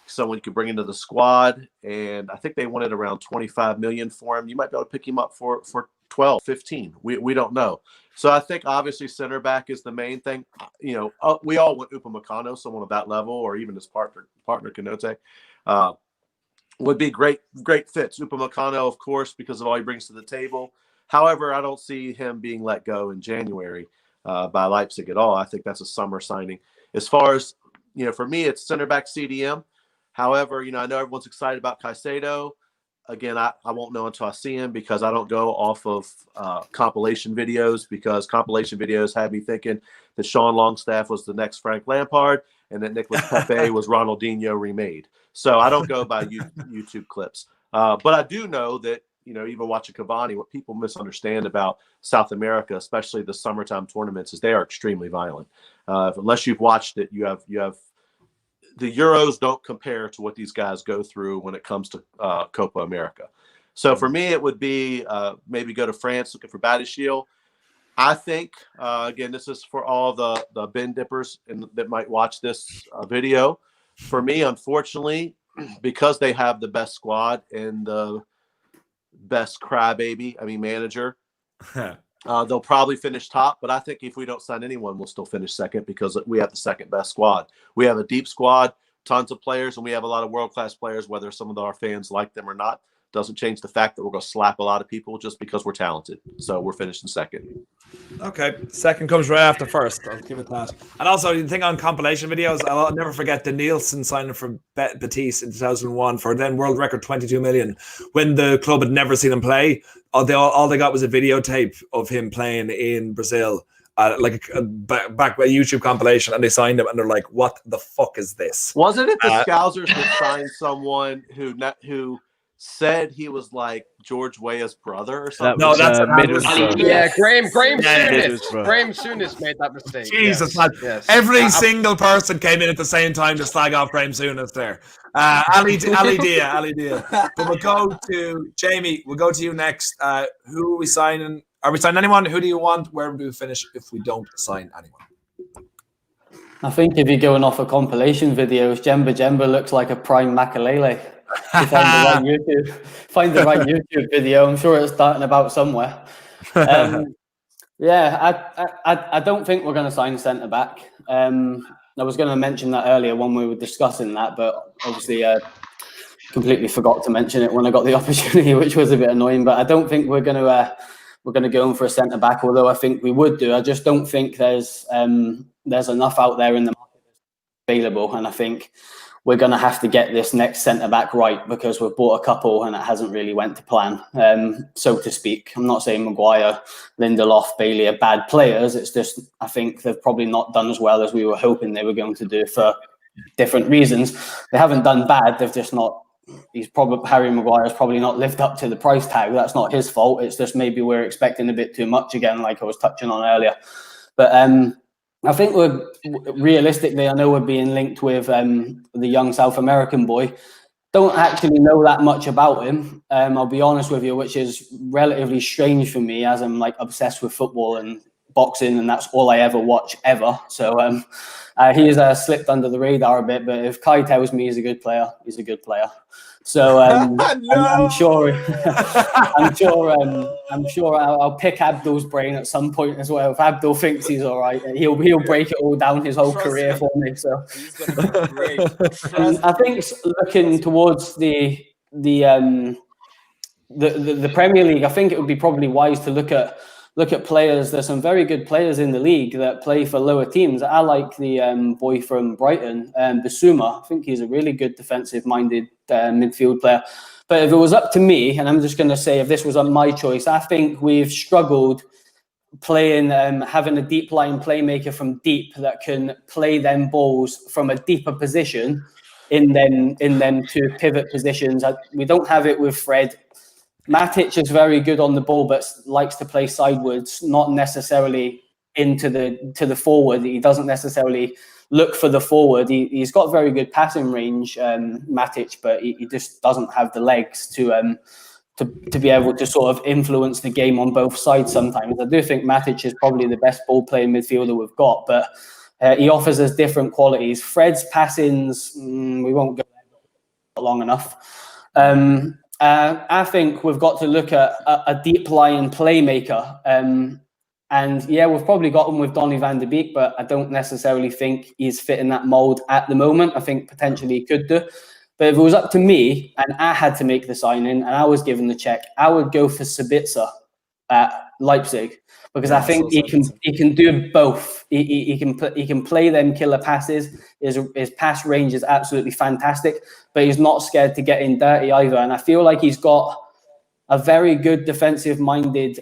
Someone you could bring into the squad. And I think they wanted around 25 million for him. You might be able to pick him up for 12, 15. We don't know. So I think obviously center back is the main thing. We all want Upamecano, someone of that level, or even his partner Kanote, would be great fits. Upamecano, of course, because of all he brings to the table. However, I don't see him being let go in January by Leipzig at all. I think that's a summer signing. As far as, for me, it's center back CDM. However, I know everyone's excited about Caicedo. Again, I won't know until I see him, because I don't go off of compilation videos, because compilation videos had me thinking that Sean Longstaff was the next Frank Lampard. and that Nicolas Pepe was Ronaldinho remade. So I don't go by YouTube clips. But I do know that, even watching Cavani, what people misunderstand about South America, especially the summertime tournaments, is they are extremely violent. Unless you've watched it, you have the Euros don't compare to what these guys go through when it comes to Copa America. So for me, it would be maybe go to France looking for Badiashile. I think, again, this is for all the bin dippers that might watch this video. For me, unfortunately, because they have the best squad and the best manager, they'll probably finish top. But I think if we don't sign anyone, we'll still finish second because we have the second best squad. We have a deep squad, tons of players, and we have a lot of world-class players, whether some of our fans like them or not. Doesn't change the fact that we're going to slap a lot of people just because we're talented. So we're finishing second. Okay, second comes right after first. I'll give it that. And also, you think on compilation videos, I'll never forget the Nielsen signing for Betis in 2001 for then world record 22 million. When the club had never seen him play, all they got was a videotape of him playing in Brazil, back by YouTube compilation, and they signed him, and they're like, "What the fuck is this?" Wasn't it the Scousers that signed someone who said he was like George Weah's brother or something? No, that's Graham Yeah, Graham Souness made that mistake. Jesus, yes. man. Yes. Every single person came in at the same time to slag off Graham Souness there. Ali Dia. But we'll go to Jamie. We'll go to you next. Who are we signing? Are we signing anyone? Who do you want? Where do we finish if we don't sign anyone? I think if you're going off of compilation videos, Jemba looks like a prime Makalele. Find the right YouTube video. I'm sure it's starting about somewhere. I don't think we're going to sign centre back. I was going to mention that earlier when we were discussing that, but obviously completely forgot to mention it when I got the opportunity, which was a bit annoying. But I don't think we're going to go in for a centre back, although I think we would do. I just don't think there's enough out there in the market available, and I think we're going to have to get this next centre-back right because we've bought a couple and it hasn't really went to plan, so to speak. I'm not saying Maguire, Lindelof, Bailey are bad players. It's just I think they've probably not done as well as we were hoping they were going to do for different reasons. They haven't done bad. They've just not. Harry Maguire's probably not lived up to the price tag. That's not his fault. It's just maybe we're expecting a bit too much again, like I was touching on earlier. But I think realistically, I know we're being linked with the young South American boy. Don't actually know that much about him. I'll be honest with you, which is relatively strange for me as I'm like obsessed with football and boxing, and that's all I ever watch ever. So he has slipped under the radar a bit. But if Kai tells me he's a good player, he's a good player. So I'm sure I'll pick Abdul's brain at some point as well. If Abdul thinks he's all right, he'll break it all down his whole career for me. So He's gonna be great. I think looking towards the Premier League, I think it would be probably wise to look at players. There's some very good players in the league that play for lower teams. I like the boy from Brighton, Bissouma. I think he's a really good defensive-minded midfield player. But if it was up to me, and I'm just going to say if this was on my choice, I think we've struggled playing, having a deep line playmaker from deep that can play them balls from a deeper position in them two pivot positions. We don't have it with Fred. Matic is very good on the ball, but likes to play sideways, not necessarily to the forward. He doesn't necessarily look for the forward. He's got very good passing range, Matic, but he just doesn't have the legs to be able to sort of influence the game on both sides sometimes. I do think Matic is probably the best ball playing midfielder we've got, but he offers us different qualities. Fred's passings, we won't go there long enough. I think we've got to look at a deep line playmaker. And yeah, we've probably got him with Donny van de Beek, but I don't necessarily think he's fitting that mould at the moment. I think potentially he could do. But if it was up to me and I had to make the signing and I was given the check, I would go for Sabitzer at Leipzig because I think he can do both. He can play them killer passes. His pass range is absolutely fantastic, but he's not scared to get in dirty either. And I feel like he's got a very good defensive-minded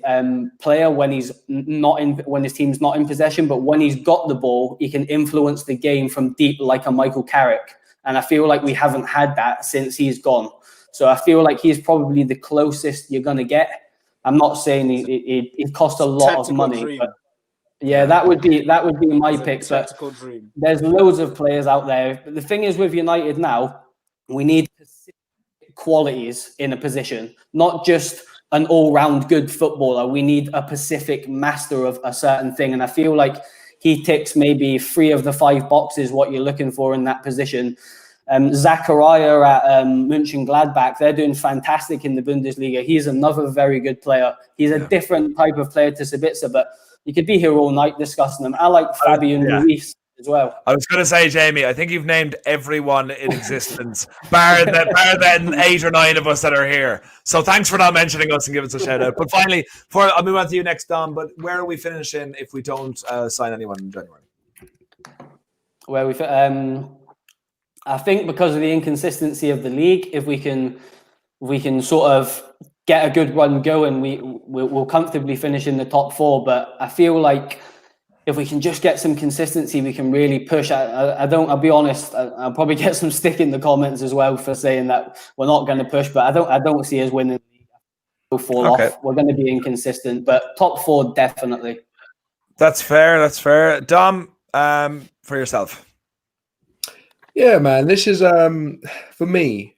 player when he's not in, when his team's not in possession, but when he's got the ball, he can influence the game from deep like a Michael Carrick. And I feel like we haven't had that since he's gone. So I feel like he's probably the closest you're going to get. I'm not saying it cost a lot of money, dream. but yeah, that would be my pick. But Dream. there's loads of players out there. But the thing is with United now, we need qualities in a position, not just an all-round good footballer. We need a specific master of a certain thing. And I feel like he ticks maybe 3 of the 5 boxes what you're looking for in that position. Zachariah at Mönchengladbach, they're doing fantastic in the Bundesliga. He's another very good player. He's a different type of player to Sabitzer, but you could be here all night discussing them. I like Fabian Ruiz as well. I was going to say, Jamie, I think you've named everyone in existence, bar the 8 or 9 of us that are here. So thanks for not mentioning us and giving us a shout out. But finally, I'll move on to you next, Dom. But where are we finishing if we don't sign anyone in January? Where I think because of the inconsistency of the league, if we can sort of get a good run going, we'll comfortably finish in the top 4. But I feel like if we can just get some consistency, we can really push. I'll be honest, I'll probably get some stick in the comments as well for saying that we're not going to push, but I don't see us winning. We'll fall off. We're going to be inconsistent, but top 4 definitely. That's fair. Dom, for yourself. Yeah, man, this is for me,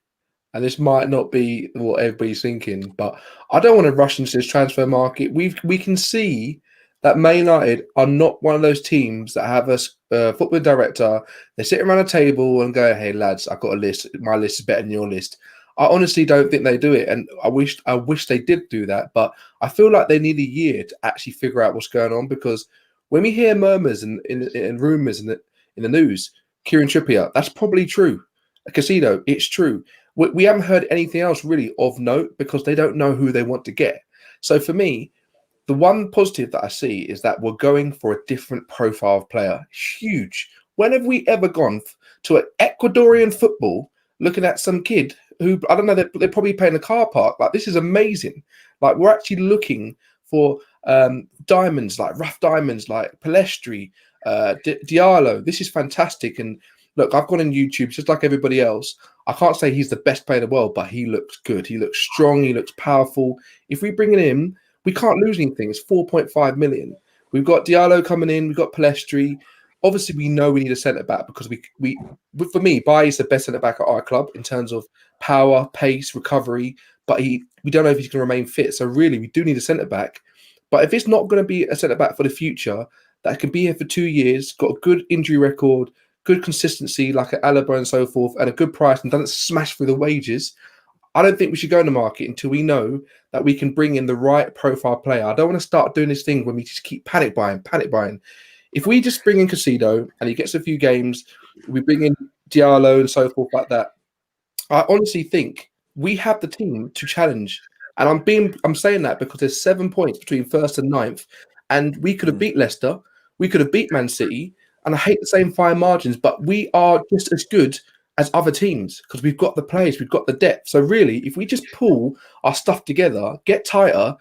and this might not be what everybody's thinking, but I don't want to rush into this transfer market. We can see that Man United are not one of those teams that have a football director. They sit around a table and go, "Hey lads, I've got a list. My list is better than your list." I honestly don't think they do it, and I wish they did do that. But I feel like they need a year to actually figure out what's going on, because when we hear murmurs and rumors in the news, Kieran Trippier, that's probably true. Casino, it's true. We haven't heard anything else really of note because they don't know who they want to get. So for me, the one positive that I see is that we're going for a different profile of player. Huge. When have we ever gone to an Ecuadorian football looking at some kid who, I don't know, they're probably paying a car park? Like, this is amazing. Like, we're actually looking for diamonds, like rough diamonds, like Palestri, Diallo. This is fantastic. And look, I've gone on YouTube just like everybody else. I can't say he's the best player in the world, but he looks good. He looks strong. He looks powerful. If we bring it in, we can't lose anything. It's 4.5 million. We've got Diallo coming in. We've got Palestri. Obviously, we know we need a centre back because for me, Bailly is the best centre back at our club in terms of power, pace, recovery. But we don't know if he's going to remain fit. So really, we do need a centre back. But if it's not going to be a centre back for the future that can be here for 2 years, got a good injury record, good consistency like at Alaba and so forth, and a good price, and doesn't smash through the wages, I don't think we should go in the market until we know that we can bring in the right profile player. I don't want to start doing this thing when we just keep panic buying. If we just bring in Casido and he gets a few games, we bring in Diallo and so forth like that, I honestly think we have the team to challenge. And I'm saying that because there's 7 points between 1st and 9th, and we could have beat Leicester, we could have beat Man City, and I hate the same fine margins, but we are just as good as other teams because we've got the players, we've got the depth. So really, if we just pull our stuff together, get tighter,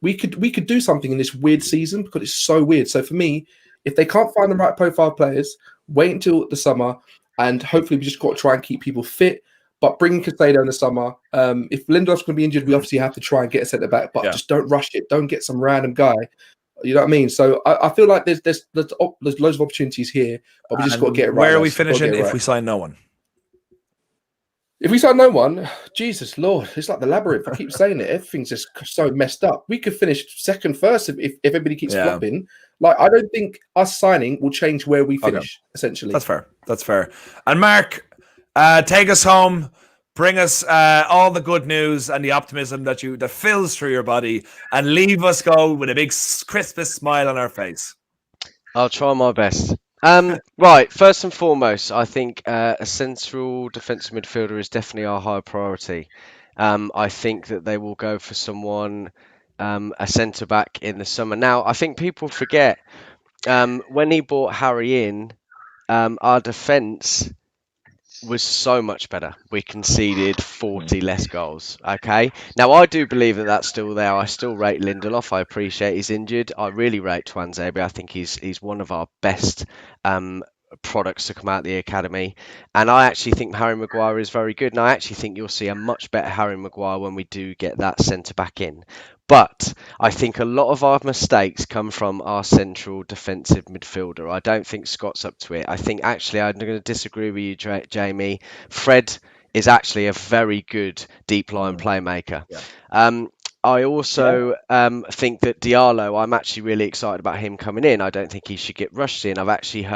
we could do something in this weird season because it's so weird. So for me, if they can't find the right profile players, wait until the summer, and hopefully we just got to try and keep people fit. But bring Casado in the summer. If Lindelof's going to be injured, we obviously have to try and get a centre back, but just don't rush it. Don't get some random guy. You know what I mean? So I feel like there's loads of opportunities here, but we just got to get it right. Where are we finishing if we sign no one? If we sign no one, Jesus Lord, it's like the labyrinth. I keep saying it. Everything's just so messed up. We could finish second, first if everybody keeps flopping. Like, I don't think us signing will change where we finish, essentially. That's fair. And Mark, take us home. Bring us all the good news and the optimism that fills through your body, and leave us go with a big Christmas smile on our face. I'll try my best. Right, first and foremost, I think a central defensive midfielder is definitely our high priority. I think that they will go for someone, a centre back in the summer. Now, I think people forget when he brought Harry in, our defence was so much better. We conceded 40 less goals. Okay. Now, I do believe that that's still there. I still rate Lindelof. I appreciate he's injured. I really rate Tuanzebe. I think he's one of our best products to come out of the academy. And I actually think Harry Maguire is very good. And I actually think you'll see a much better Harry Maguire when we do get that centre back in. But I think a lot of our mistakes come from our central defensive midfielder. I don't think Scott's up to it. I think actually I'm going to disagree with you, Jamie. Fred is actually a very good deep line playmaker. Yeah. I also think that Diallo, I'm actually really excited about him coming in. I don't think he should get rushed in. I've actually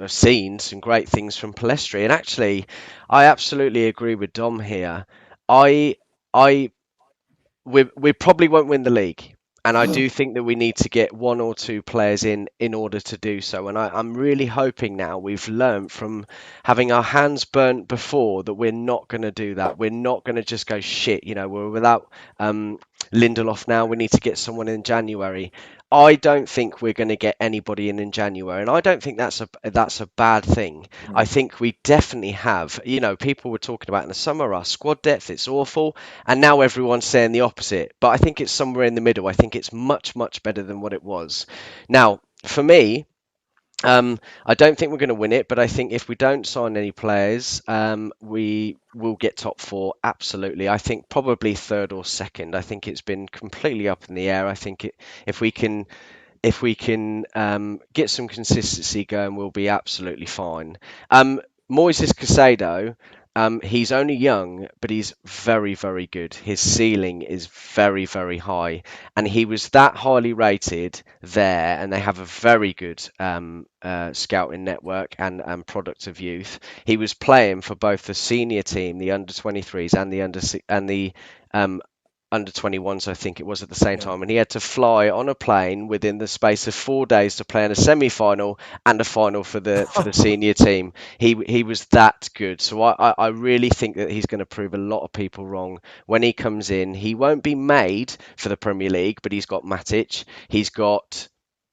seen some great things from Palestri. And actually, I absolutely agree with Dom here. We probably won't win the league. And I do think that we need to get one or two players in order to do so. And I'm really hoping now we've learned from having our hands burnt before that we're not going to do that. We're not going to just go, shit, we're without Lindelof now. We need to get someone in January. I don't think we're going to get anybody in January, and I don't think that's a bad thing. I think we definitely have. People were talking about in the summer our squad depth, it's awful, and now everyone's saying the opposite. But I think it's somewhere in the middle. I think it's much, much better than what it was. Now, for me, I don't think we're going to win it, but I think if we don't sign any players, we will get top four. Absolutely. I think probably third or second. I think it's been completely up in the air. I think if we can get some consistency going, we'll be absolutely fine. Moises Caicedo, he's only young, but he's very, very good. His ceiling is very, very high, and he was that highly rated there, and they have a very good scouting network and product of youth. He was playing for both the senior team, the under-23s, and the under-21s, I think it was at the same time, and he had to fly on a plane within the space of 4 days to play in a semi-final and a final for the senior team. He was that good, so I really think that he's going to prove a lot of people wrong when he comes in. He won't be made for the Premier League, but he's got Matic, he's got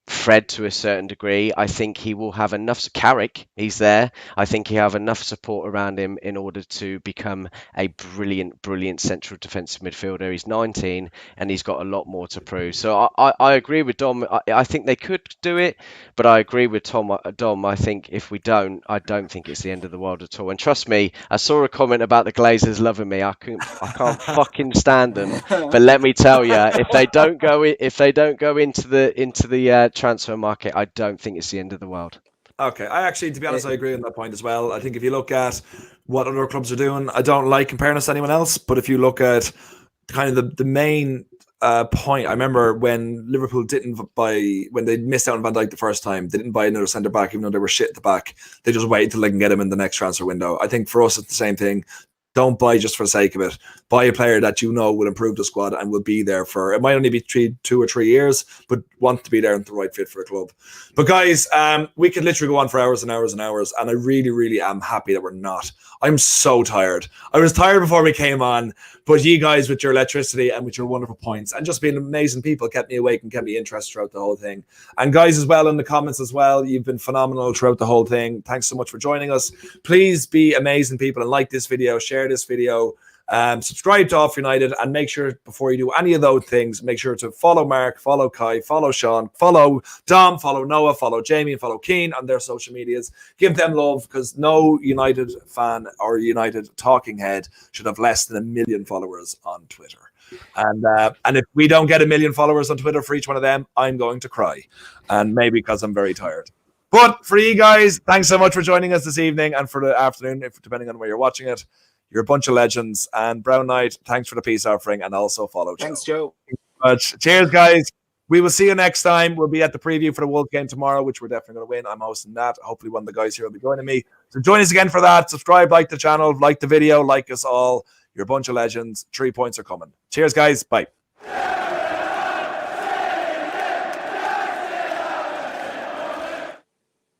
Fred to a certain degree. I think he will have enough. Carrick, he's there. I think he'll have enough support around him in order to become a brilliant central defensive midfielder. He's 19 and he's got a lot more to prove. So I agree with Dom. I think they could do it, but I agree with Dom. I think if we don't, I don't think it's the end of the world at all. And trust me, I saw a comment about the Glazers loving me. I can't fucking stand them. But let me tell you, if they don't go into the transfer market, I don't think it's the end of the world. Okay, I actually, to be honest, I agree on that point as well. I think if you look at what other clubs are doing, I don't like comparing us to anyone else, but if you look at kind of the main point, I remember when Liverpool when they missed out on Van Dijk the first time, they didn't buy another centre back, even though they were shit at the back. They just waited till they can get him in the next transfer window. I think for us, it's the same thing. Don't buy just for the sake of it. Buy a player that you know will improve the squad and will be there for, it might only be 2 or 3 years, but want to be there and the right fit for the club. But guys, we could literally go on for hours and hours and hours, and I really, really am happy that we're not. I'm so tired. I was tired before we came on, but you guys with your electricity and with your wonderful points and just being amazing people kept me awake and kept me interested throughout the whole thing. And guys as well in the comments as well, you've been phenomenal throughout the whole thing. Thanks so much for joining us. Please be amazing people and like this video, share this video, subscribe to Off United, and make sure before you do any of those things, make sure to follow Mark, follow Kai, follow Sean, follow Dom, follow Noah, follow Jamie, and follow Keane on their social medias. Give them love, because no United fan or United talking head should have less than 1 million followers on Twitter. And if we don't get 1 million followers on Twitter for each one of them, I'm going to cry, and maybe because I'm very tired. But for you guys, thanks so much for joining us this evening and for the afternoon, if depending on where you're watching it. You're a bunch of legends. And Brown Knight, thanks for the peace offering, and also follow Joe. Thanks, Joe. Much. Cheers, guys. We will see you next time. We'll be at the preview for the Wolves game tomorrow, which we're definitely going to win. I'm hosting that. Hopefully one of the guys here will be joining me. So join us again for that. Subscribe, like the channel, like the video, like us all. You're a bunch of legends. 3 points are coming. Cheers, guys. Bye.